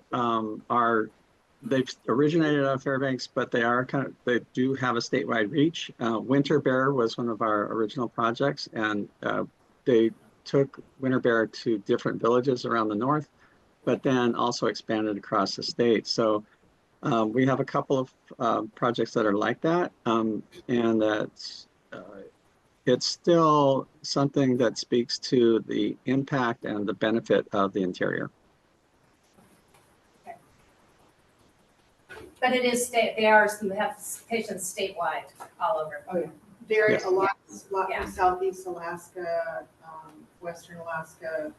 Speaker 5: they've originated out of Fairbanks, but they do have a statewide reach. Winter Bear was one of our original projects, and they took Winter Bear to different villages around the north, but then also expanded across the state. So we have a couple of projects that are like that, and that's it's still something that speaks to the impact and the benefit of the interior.
Speaker 6: But it is state, they have patients statewide all over.
Speaker 2: Oh, yeah. Very,
Speaker 5: Yes.
Speaker 2: a lot
Speaker 6: Yeah.
Speaker 2: from Southeast Alaska, Western Alaska,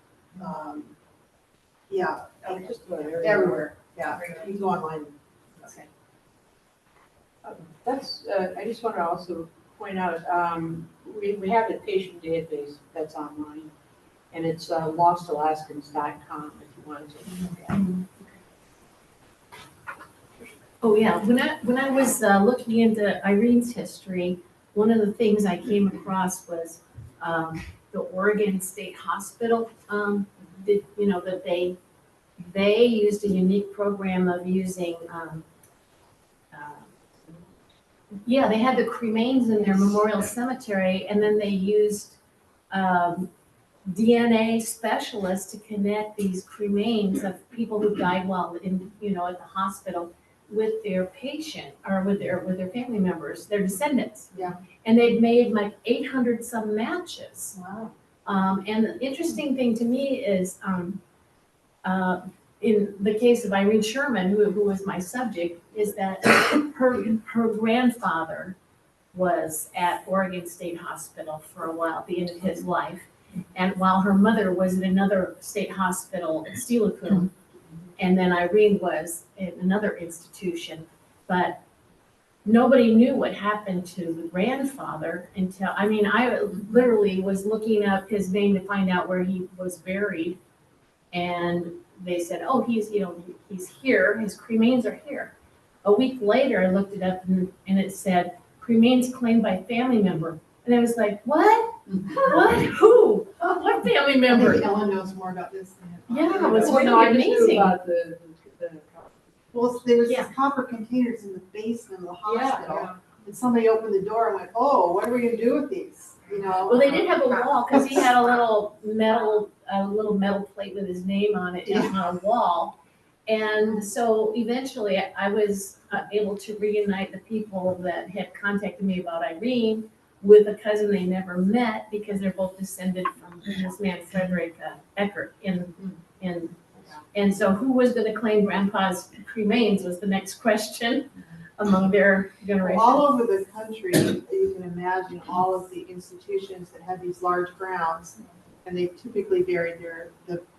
Speaker 2: yeah,
Speaker 7: Just about
Speaker 2: everywhere, yeah. You can go online.
Speaker 6: Okay.
Speaker 7: That's, I just want to also point out, we have a patient database that's online, and it's lostalaskans.com if you want to look at it.
Speaker 8: Oh, yeah. When I was looking into Irene's history, one of the things I came across was the Oregon State Hospital. That they used a unique program of using. They had the cremains in their memorial cemetery, and then they used DNA specialists to connect these cremains of people who died while at the hospital with their patient or with their family members, their descendants.
Speaker 2: Yeah.
Speaker 8: And they'd made like 800 some matches.
Speaker 2: Wow.
Speaker 8: And the interesting thing to me is, in the case of Irene Sherman, who was my subject, is that her grandfather was at Oregon State Hospital for a while at the end of his life. And while her mother was in another state hospital at Steilacoom, and then Irene was in another institution. But nobody knew what happened to the grandfather until, I literally was looking up his name to find out where he was buried. And they said, oh, he's here, his cremains are here. A week later, I looked it up and it said, cremains claimed by family member. And I was like, what? What? Who? What family
Speaker 2: I
Speaker 8: member?
Speaker 2: think Ellen knows more about this than.
Speaker 8: Yeah, it was
Speaker 7: Well,
Speaker 8: really
Speaker 7: no, I just knew
Speaker 8: amazing.
Speaker 7: about the
Speaker 2: Well, there was
Speaker 8: Yeah.
Speaker 2: these copper containers in the basement of the
Speaker 7: yeah,
Speaker 2: hospital. And somebody opened the door and went, oh, what are we gonna do with these?
Speaker 8: Well, they did have a wall, because he had a little metal plate with his name on it on a wall. And so eventually I was able to reunite the people that had contacted me about Irene with a cousin they never met, because they're both descended from this man, Frederick Eckert. And so who was gonna claim grandpa's cremains was the next question among their generation.
Speaker 2: All over the country, you can imagine all of the institutions that had these large grounds, and they typically buried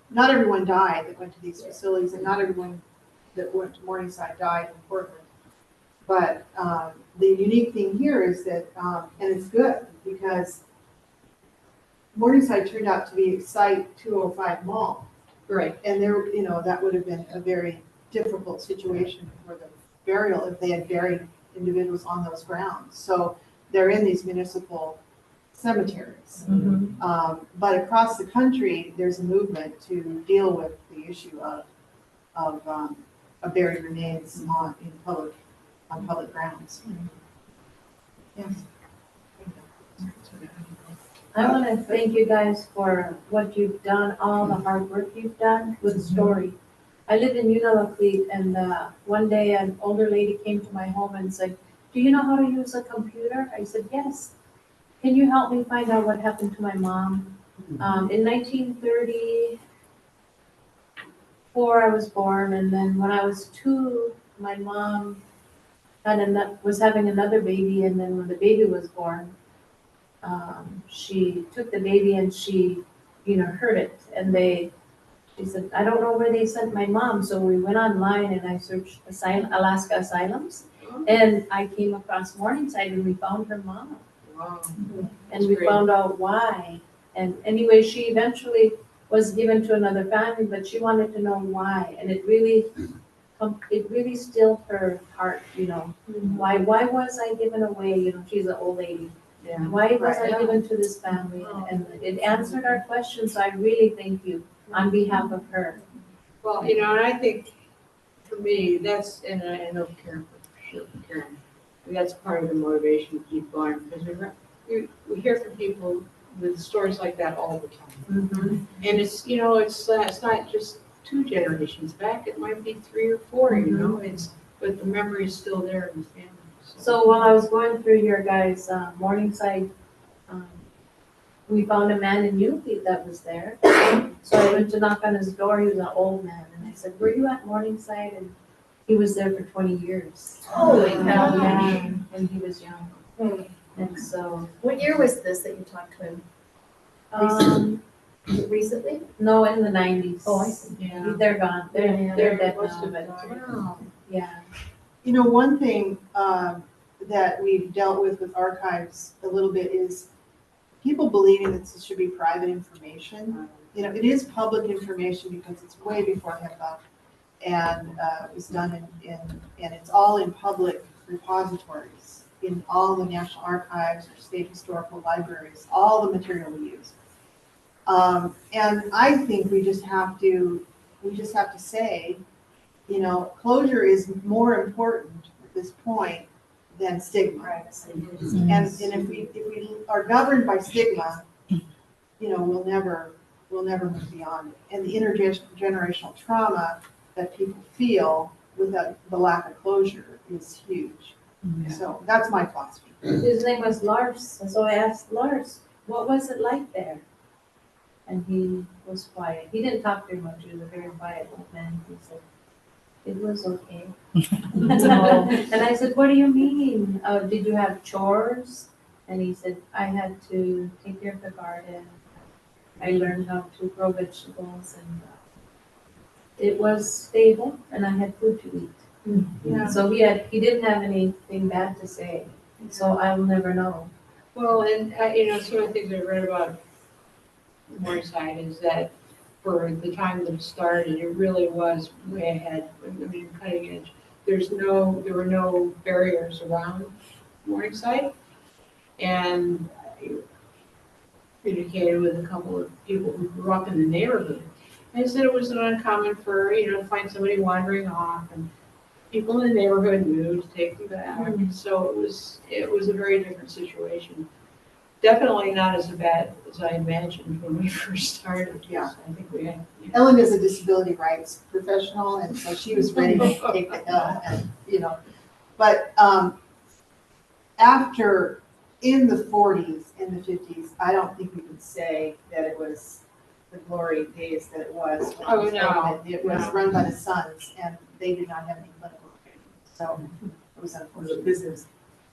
Speaker 2: not everyone died that went to these facilities, and not everyone that went to Morningside died in Portland. But the unique thing here is that, and it's good, because Morningside turned out to be Site 205 Mall.
Speaker 8: Right.
Speaker 2: And there, that would have been a very difficult situation for the burial if they had buried individuals on those grounds. So they're in these municipal cemeteries.
Speaker 8: Mhm.
Speaker 2: But across the country, there's a movement to deal with the issue of buried remains on public grounds. Yes.
Speaker 9: I want to thank you guys for what you've done, all the hard work you've done with the story. I lived in Unalakleet, and one day an older lady came to my home and said, do you know how to use a computer? I said, yes. Can you help me find out what happened to my mom? In 1934, I was born, and then when I was 2, my mom was having another baby, and then when the baby was born, she took the baby and she, hurt it. And she said, I don't know where they sent my mom. So we went online and I searched Alaska asylums. And I came across Morningside and we found her mom.
Speaker 7: Wow.
Speaker 9: And we found out why. And anyway, she eventually was given to another family, but she wanted to know why. And it really stilled her heart, Why was I given away? She's an old lady.
Speaker 7: Yeah.
Speaker 9: Why was I given to this family? And it answered our questions. So I really thank you on behalf of her.
Speaker 7: Well, and I think for me, that's, and I know Karen, for sure, Karen, that's part of the motivation to keep going, because we hear from people with stories like that all the time.
Speaker 9: Mm-hmm.
Speaker 7: And it's, it's not just 2 generations back, it might be 3 or 4, but the memory is still there in the family.
Speaker 9: So while I was going through your guys' Morningside, we found a man in Unalakleet that was there. So I went to knock on his door. He was an old man, and I said, "Were you at Morningside?" And he was there for 20 years.
Speaker 8: Holy cow.
Speaker 9: Yeah, and he was young. And so,
Speaker 8: What year was this that you talked to him? Recently?
Speaker 9: No, in the 90s.
Speaker 8: Oh, I see.
Speaker 7: Yeah.
Speaker 9: They're gone. They're dead
Speaker 7: Most
Speaker 9: now.
Speaker 7: of it.
Speaker 9: But
Speaker 8: Wow.
Speaker 9: yeah.
Speaker 2: One thing that we've dealt with archives a little bit is people believing that this should be private information. It is public information because it's way before HIPAA. And it was done and it's all in public repositories, in all the national archives or state historical libraries, all the material we use. And I think we just have to say, you know, closure is more important at this point than stigma. And if we are governed by stigma, you know, we'll never move beyond it. And the intergenerational trauma that people feel with the lack of closure is huge. So that's my philosophy.
Speaker 9: His name was Lars, and so I asked Lars, what was it like there? And he was quiet. He didn't talk very much. He was a very quiet old man. He said, it was okay. And I said, what do you mean? Did you have chores? And he said, I had to take care of the garden. I learned how to grow vegetables, and it was stable, and I had food to eat.
Speaker 2: Yeah.
Speaker 9: So he didn't have anything bad to say. So I'll never know.
Speaker 7: Well, and, you know, some of the things I read about Morningside is that for the time that it started, it really was way ahead. I mean, cutting edge. There were no barriers around Morningside. And I communicated with a couple of people who grew up in the neighborhood. And said it wasn't uncommon for, you know, to find somebody wandering off, and people in the neighborhood knew to take them back. So it was a very different situation. Definitely not as bad as I imagined when we first started.
Speaker 2: Yeah.
Speaker 7: I think we had.
Speaker 2: Ellen is a disability rights professional, and so she was ready to take the hill, and, you know. But after, in the 40s and the 50s, I don't think we could say that it was the glory days that it was. When it was open. It was run by the Sons, and they did not have any clinical training. So it was unfortunate business.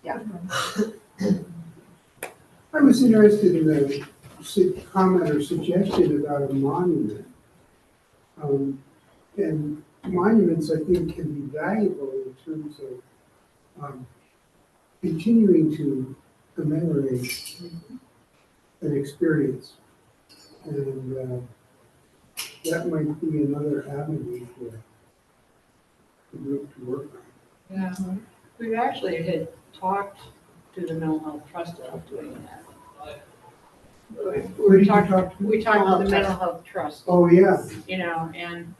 Speaker 2: Yeah.
Speaker 10: I was interested in the comment or suggestion about a monument. And monuments, I think, can be valuable in terms of continuing to commemorate an experience. And that might be another avenue for the group to work on.
Speaker 7: Yeah, we actually had talked to the Mental Health Trust about doing that.
Speaker 10: Where did you talk to?
Speaker 7: We talked to the Mental Health Trust,
Speaker 10: Oh, yeah.
Speaker 7: you know, and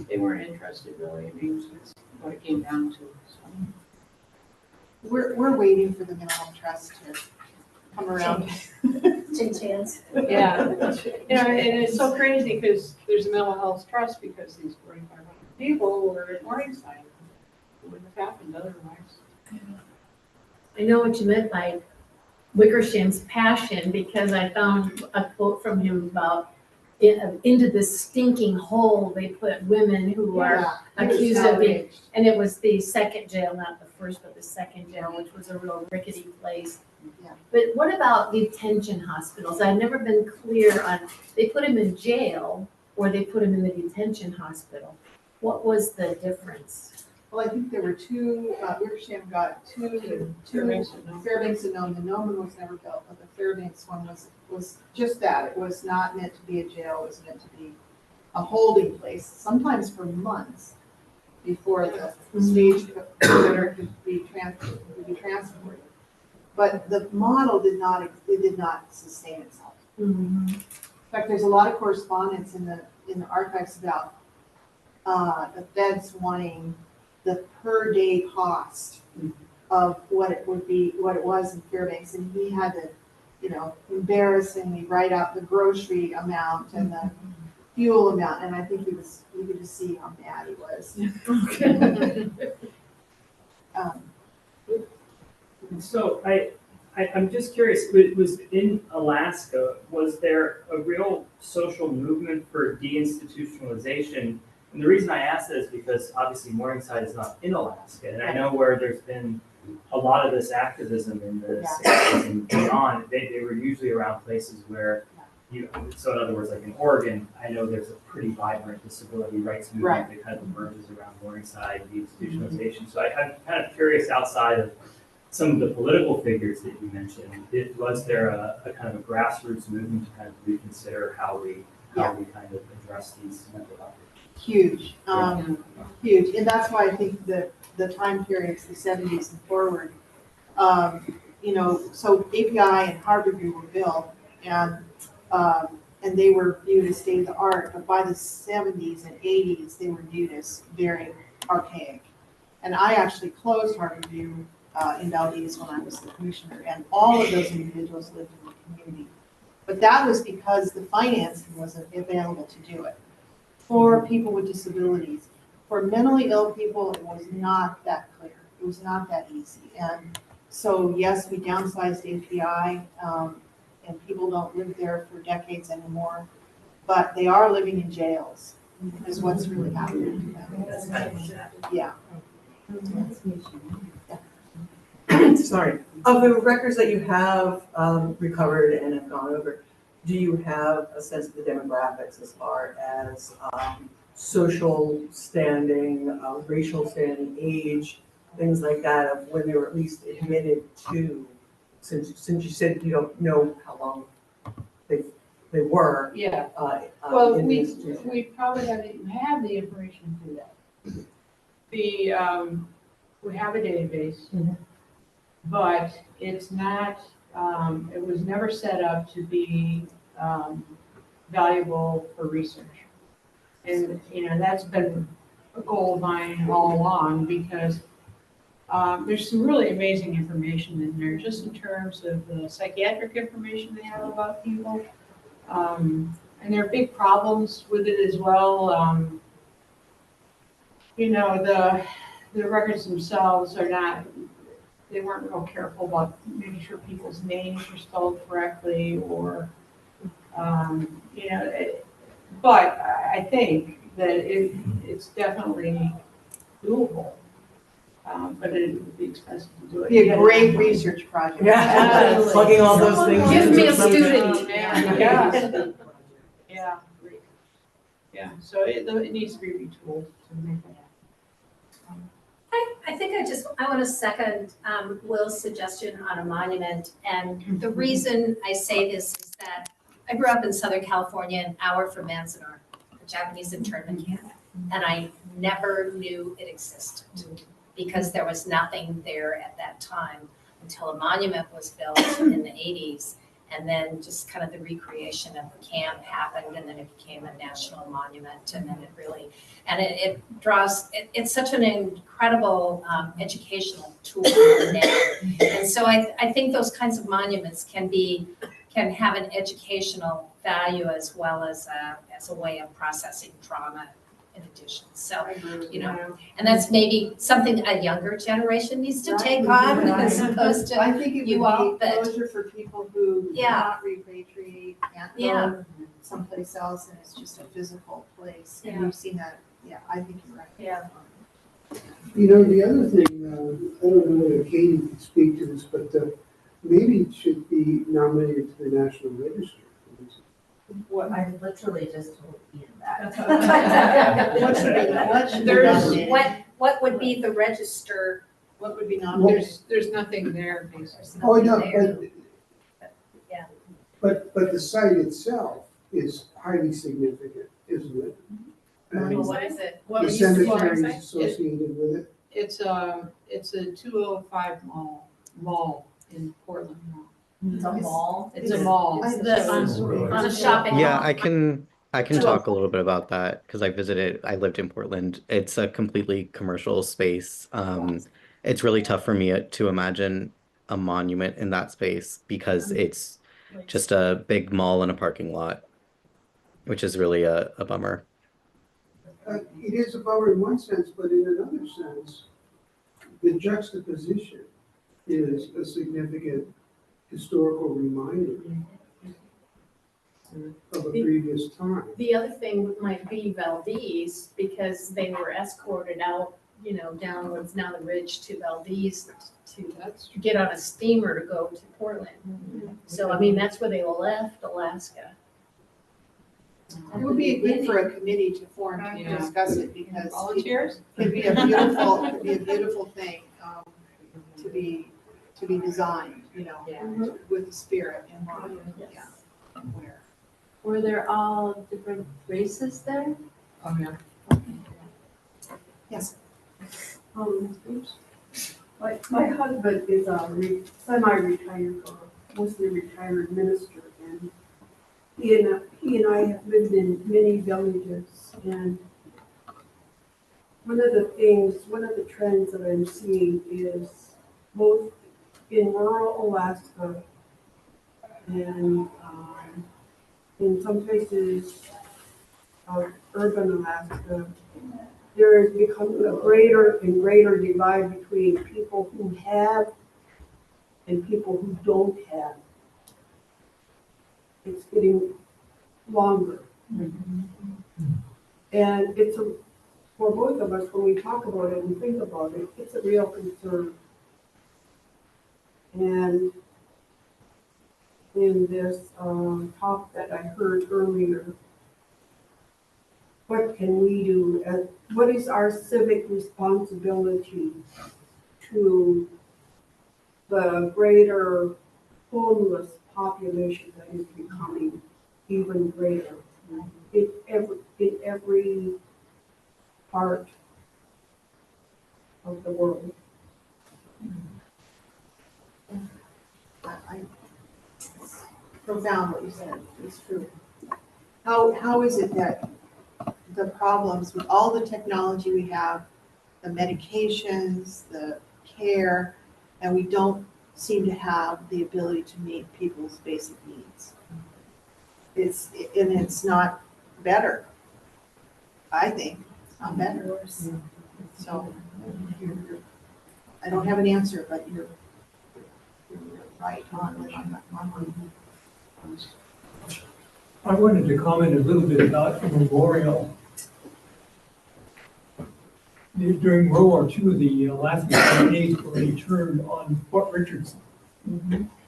Speaker 7: they weren't interested really. I mean, it's what it came down to. So.
Speaker 2: We're waiting for the Mental Health Trust to come around.
Speaker 8: Change hands.
Speaker 7: Yeah, you know, and it's so crazy because there's a Mental Health Trust because these 4,500 people were at Morningside. It wouldn't have happened otherwise.
Speaker 8: I know what you meant by Wickersham's passion, because I found a quote from him about into this stinking hole they put women who are accused of being, and it was the second jail, not the first, but the second jail, which was a real rickety place.
Speaker 2: Yeah.
Speaker 8: But what about detention hospitals? I've never been clear on, they put him in jail or they put him in the detention hospital. What was the difference?
Speaker 2: Well, I think there were two, Wickersham got two Fairbanks and Nome. The Nome was never built, but the Fairbanks one was just that. It was not meant to be a jail. It was meant to be a holding place, sometimes for months before the stage could be transported. But the model did not sustain itself.
Speaker 8: Mm-hmm.
Speaker 2: In fact, there's a lot of correspondence in the archives about the feds wanting the per day cost of what it was in Fairbanks, and he had to, you know, embarrassingly write out the grocery amount and the fuel amount, and I think you could just see how mad he was.
Speaker 11: So I'm just curious, was in Alaska, was there a real social movement for deinstitutionalization? And the reason I ask that is because obviously Morningside is not in Alaska, and I know where there's been a lot of this activism in the 60s and beyond. They were usually around places where so in other words, like in Oregon, I know there's a pretty vibrant disability rights movement that kind of emerges around Morningside, deinstitutionalization. So I'm kind of curious, outside of some of the political figures that you mentioned, was there a kind of a grassroots movement to kind of reconsider how we kind of address these mental health issues?
Speaker 2: huge, huge. And that's why I think that the time periods, the 70s and forward, so API and Harborview were built and they were viewed as state of the art, but by the 70s and 80s, they were viewed as very archaic. And I actually closed Harborview in Valdez when I was the commissioner, and all of those individuals lived in the community. But that was because the financing wasn't available to do it. For people with disabilities, for mentally ill people, it was not that clear. It was not that easy. And so, yes, we downsized API, and people don't live there for decades anymore, but they are living in jails, is what's really happening to them. Yeah.
Speaker 12: Sorry, of the records that you have recovered and have gone over, do you have a sense of the demographics as far as social standing, racial standing, age, things like that, of when they were at least admitted to, since you said you don't know how long they were
Speaker 7: Yeah,
Speaker 12: well,
Speaker 7: well, we probably have the information to do that. We have a database, but it's not, it was never set up to be valuable for research. And, that's been a goal of mine all along, because there's some really amazing information in there, just in terms of the psychiatric information they have about people. And there are big problems with it as well. The records themselves are not, they weren't real careful about making sure people's names were spelled correctly, or, but I think that it's definitely doable. But it would be expensive to do it.
Speaker 2: Be a great research project.
Speaker 12: Yeah, plugging all those things.
Speaker 8: Give me a
Speaker 12: into something.
Speaker 8: student.
Speaker 7: Yeah, great. Yeah, so it needs to be retooled to make that happen.
Speaker 6: I think I want to second Will's suggestion on a monument. And the reason I say this is that I grew up in Southern California, an hour from Manzanar, a Japanese internment camp, and I never knew it existed because there was nothing there at that time until a monument was built in the 80s. And then just kind of the recreation of the camp happened, and then it became a national monument, and then it really, and it draws, it's such an incredible educational tool now. And so I think those kinds of monuments can have an educational value as well as a way of processing trauma in addition. So, and that's maybe something a younger generation needs to take on as opposed to
Speaker 2: I think it
Speaker 6: you all,
Speaker 2: would be
Speaker 6: but
Speaker 2: closure for people who cannot repatriate, can't go someplace else, and it's just a physical place. And we've seen that, I think you're right.
Speaker 6: Yeah.
Speaker 10: The other thing, I don't know whether Katie could speak to this, but maybe it should be nominated to the National Register.
Speaker 3: What I literally just told Ian that.
Speaker 6: What would be the register?
Speaker 2: What would be nominated?
Speaker 7: There's nothing there, basically.
Speaker 10: Oh, no,
Speaker 6: Yeah.
Speaker 10: but the site itself is highly significant, isn't it? And
Speaker 8: What is it?
Speaker 10: the cemeteries associated with it.
Speaker 7: It's a 205 mall in Portland.
Speaker 8: It's a mall.
Speaker 7: It's a mall.
Speaker 8: On a shopping
Speaker 4: Yeah,
Speaker 8: mall.
Speaker 4: I can talk a little bit about that because I lived in Portland. It's a completely commercial space. It's really tough for me to imagine a monument in that space because it's just a big mall and a parking lot, which is really a bummer.
Speaker 10: It is a bummer in one sense, but in another sense, the juxtaposition is a significant historical reminder of a previous time.
Speaker 8: The other thing might be Valdez, because they were escorted out, down now the ridge to Valdez to get on a steamer to go to Portland. So, that's where they left Alaska.
Speaker 2: It would be good for a committee to form to discuss it, because
Speaker 7: Volunteers?
Speaker 2: it'd be a beautiful thing to be designed, with the spirit in mind.
Speaker 9: Were there all different races there?
Speaker 7: Oh, yeah.
Speaker 2: Yes.
Speaker 13: Oops. My husband is a semi-retired, or mostly retired minister, and he and I have lived in many villages, and one of the trends that I'm seeing is both in rural Alaska and in some places of urban Alaska, there is becoming a greater and greater divide between people who have and people who don't have. It's getting longer. And for both of us, when we talk about it and think about it, it's a real concern. And in this talk that I heard earlier, what can we do? What is our civic responsibility to the greater homeless population that is becoming even greater in every part of the world?
Speaker 2: Profound what you said, it's true. How is it that the problems with all the technology we have, the medications, the care, and we don't seem to have the ability to meet people's basic needs? It's not better. I think it's not better. So I don't have an answer, but you're right on.
Speaker 14: I wanted to comment a little bit about the memorial. During World War II, the Alaskan grenades were returned on Fort Richardson.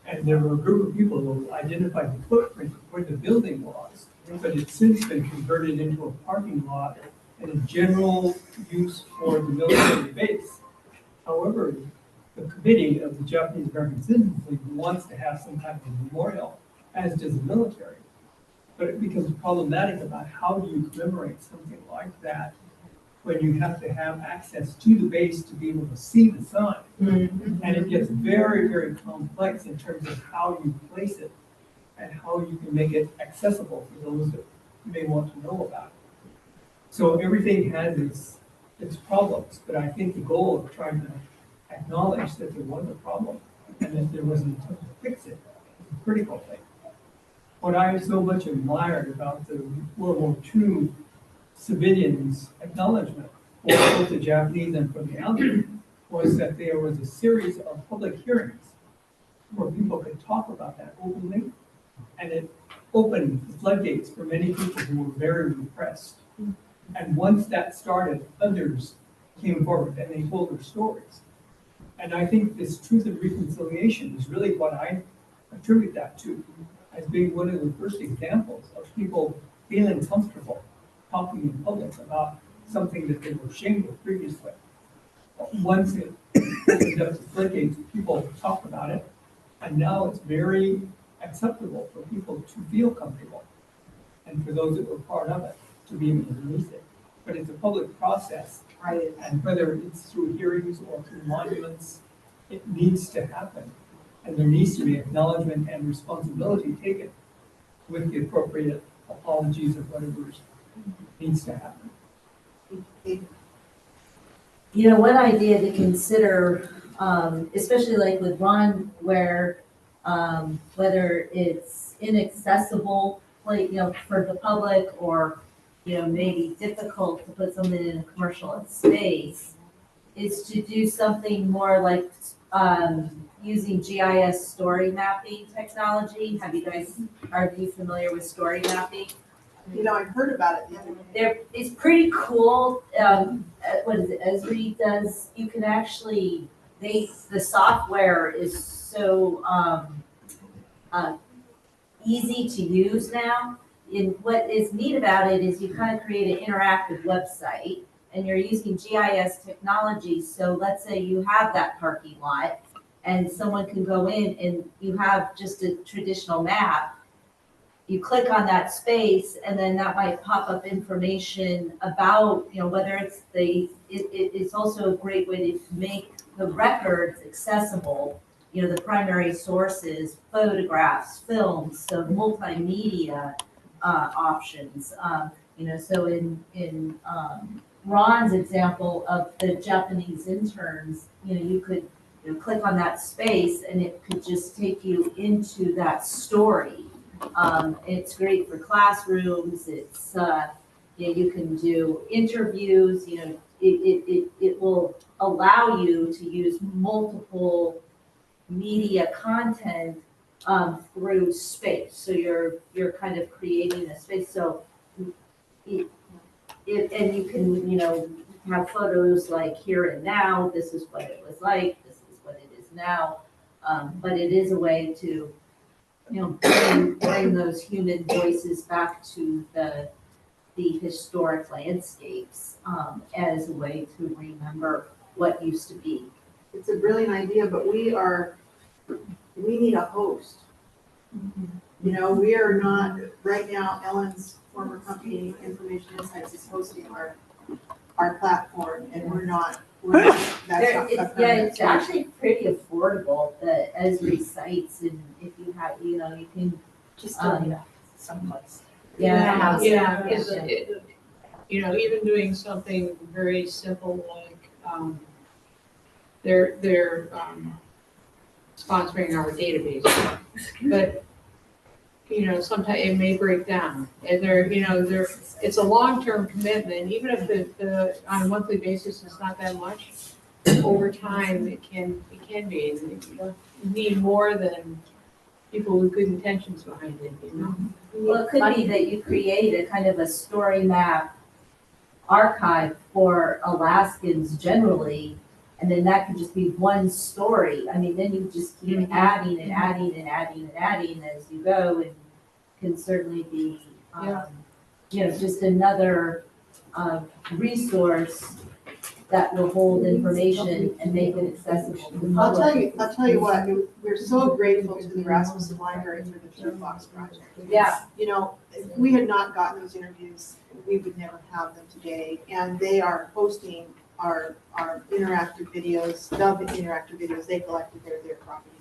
Speaker 14: And there were a group of people who identified the footprint of where the building was, but it's since been converted into a parking lot and a general use for the military base. However, the committee of the Japanese American Citizens League wants to have some kind of memorial, as does the military. But it becomes problematic about how do you commemorate something like that when you have to have access to the base to be able to see the sign. And it gets very, very complex in terms of how you place it and how you can make it accessible for those that may want to know about it. So everything has its problems, but I think the goal of trying to acknowledge that there was a problem and that there was an attempt to fix it is a critical thing. What I so much admired about the World War II civilians' acknowledgement for both the Japanese and for the Allies was that there was a series of public hearings where people could talk about that openly, and it opened the floodgates for many people who were very repressed. And once that started, others came forward and they told their stories. And I think this truth and reconciliation is really what I attribute that to, as being one of the first examples of people feeling comfortable talking in public about something that they were ashamed of previously. Once it opened up the floodgates, people talk about it, and now it's very acceptable for people to feel comfortable, and for those that were part of it to be able to release it. But it's a public process, and whether it's through hearings or through monuments, it needs to happen. And there needs to be acknowledgement and responsibility taken with the appropriate apologies of whatever needs to happen.
Speaker 3: You know, one idea to consider, especially like with Ron, where whether it's inaccessible, like, you know, for the public, or, you know, maybe difficult to put something in a commercial space, is to do something more like using GIS story mapping technology. Are you familiar with story mapping?
Speaker 2: You know, I've heard about it the other day.
Speaker 3: It's pretty cool. What is it, Esri does, you can actually, the software is so easy to use now. And what is neat about it is you kind of create an interactive website, and you're using GIS technology. So let's say you have that parking lot and someone can go in and you have just a traditional map. You click on that space, and then that might pop up information about, you know, whether it's the it's also a great way to make the records accessible. You know, the primary sources, photographs, films, so multimedia options. You know, so in Ron's example of the Japanese interns, you know, you could click on that space and it could just take you into that story. It's great for classrooms. It's you know, you can do interviews. You know, it will allow you to use multiple media content through space. So you're kind of creating a space. So and you can, you know, have photos like here and now. This is what it was like. This is what it is now. But it is a way to, you know, bring those human voices back to the historic landscapes as a way to remember what used to be.
Speaker 2: It's a brilliant idea, but we need a host. You know, we are not, right now, Ellen's former company, Information Insights, is hosting our platform, and we're not, that's not.
Speaker 3: Yeah, it's actually pretty affordable, the Esri sites, and if you have, you know, you can
Speaker 8: Just
Speaker 3: someplace.
Speaker 1: Yeah,
Speaker 3: Yeah.
Speaker 1: you know, even doing something very simple like, they're sponsoring our database, but, you know, sometimes it may break down, and it's a long-term commitment, even if the on a monthly basis, it's not that much. Over time, it can be, and you need more than people with good intentions behind it, you know?
Speaker 3: Well, it could be that you create a kind of a story map archive for Alaskans generally, and then that could just be one story. I mean, then you just keep adding and adding and adding and adding as you go, and can certainly be, you know, just another resource that will hold information and make it accessible to the public.
Speaker 2: I'll tell you what, we're so grateful to the Rasmussen Library for the Jukebox Project.
Speaker 3: Yeah.
Speaker 2: You know, if we had not gotten those interviews, we would never have them today. And they are hosting our interactive videos, they collected their property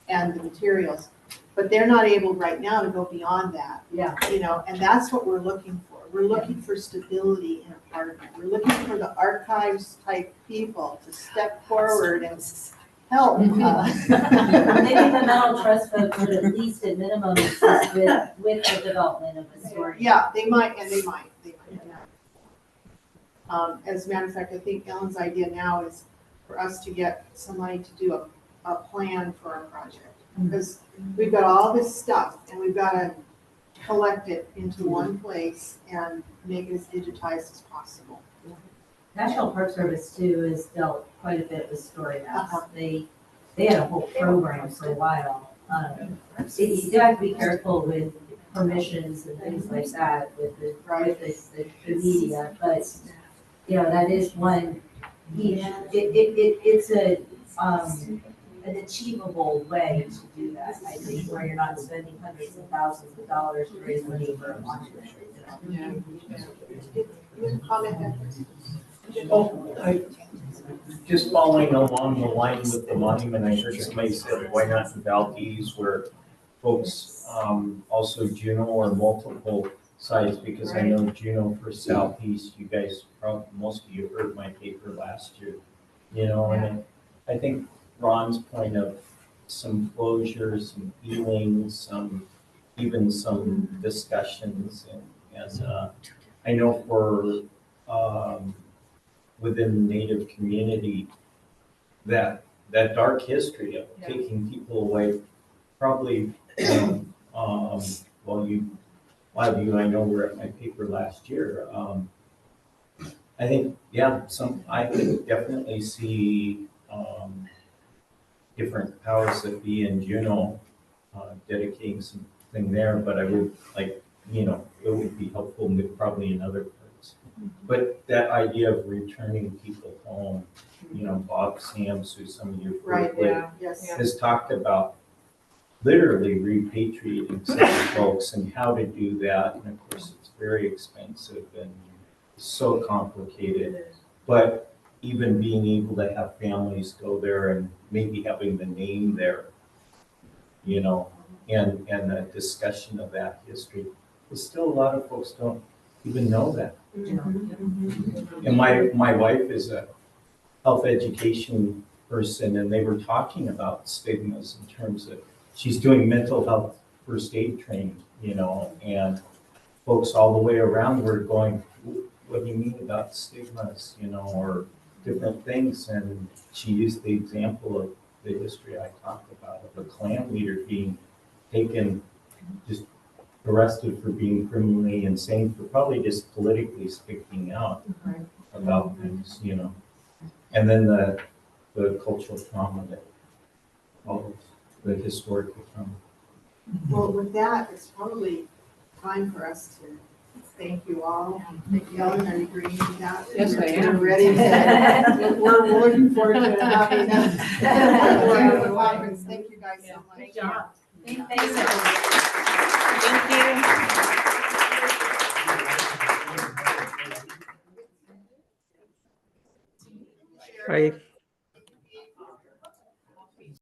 Speaker 2: and the materials. But they're not able right now to go beyond that.
Speaker 3: Yeah.
Speaker 2: You know, and that's what we're looking for. We're looking for stability in a partner. We're looking for the archives type people to step forward and help.
Speaker 3: Maybe the Mental Trust folks should at least at minimum assist with the development of a story.
Speaker 2: Yeah, they might. As a matter of fact, I think Ellen's idea now is for us to get somebody to do a plan for our project. Because we've got all this stuff and we've got to collect it into one place and make it as digitized as possible.
Speaker 3: National Park Service too has dealt quite a bit with story maps. They had a whole program for a while. You do have to be careful with permissions and things like that with the media, but you know, that is one. It's an achievable way to do that. I think where you're not spending hundreds of thousands of dollars to raise money for a monument.
Speaker 15: Just following along the line with the monument, I heard somebody said, why not in Valdez, where folks, also Juneau or multiple sites, because I know Juneau for Southeast, you guys, most of you heard my paper last year, you know, and I think Ron's point of some closures, some healings, even some discussions, and I know for within the Native community that dark history of taking people away, probably well, a lot of you I know were at my paper last year. I think I could definitely see different powers that be in Juneau dedicating something there, but I would like, you know, it would be helpful probably in other parts. But that idea of returning people home, you know, Bob Sams, who some of you work with, has talked about literally repatriating some folks and how to do that. And of course, it's very expensive and so complicated. But even being able to have families go there and maybe having the name there, you know, and a discussion of that history. But still, a lot of folks don't even know that. And my wife is a health education person, and they were talking about stigmas in terms of, she's doing mental health first aid training, you know, and folks all the way around were going, what do you mean about stigmas, you know, or different things. And she used the example of the history I talked about of a Klan leader being taken, just arrested for being criminally insane, for probably just politically speaking out about things, you know. And then the cultural trauma that follows, the historical trauma.
Speaker 2: Well, with that, it's probably time for us to thank you all. Thank you all, are you agreeing with that?
Speaker 7: Yes, I am.
Speaker 2: We're ready to, we're looking forward to having a conference. Thank you guys so much.
Speaker 8: Great job.
Speaker 6: Thanks.
Speaker 1: Thank you.
Speaker 4: Bye.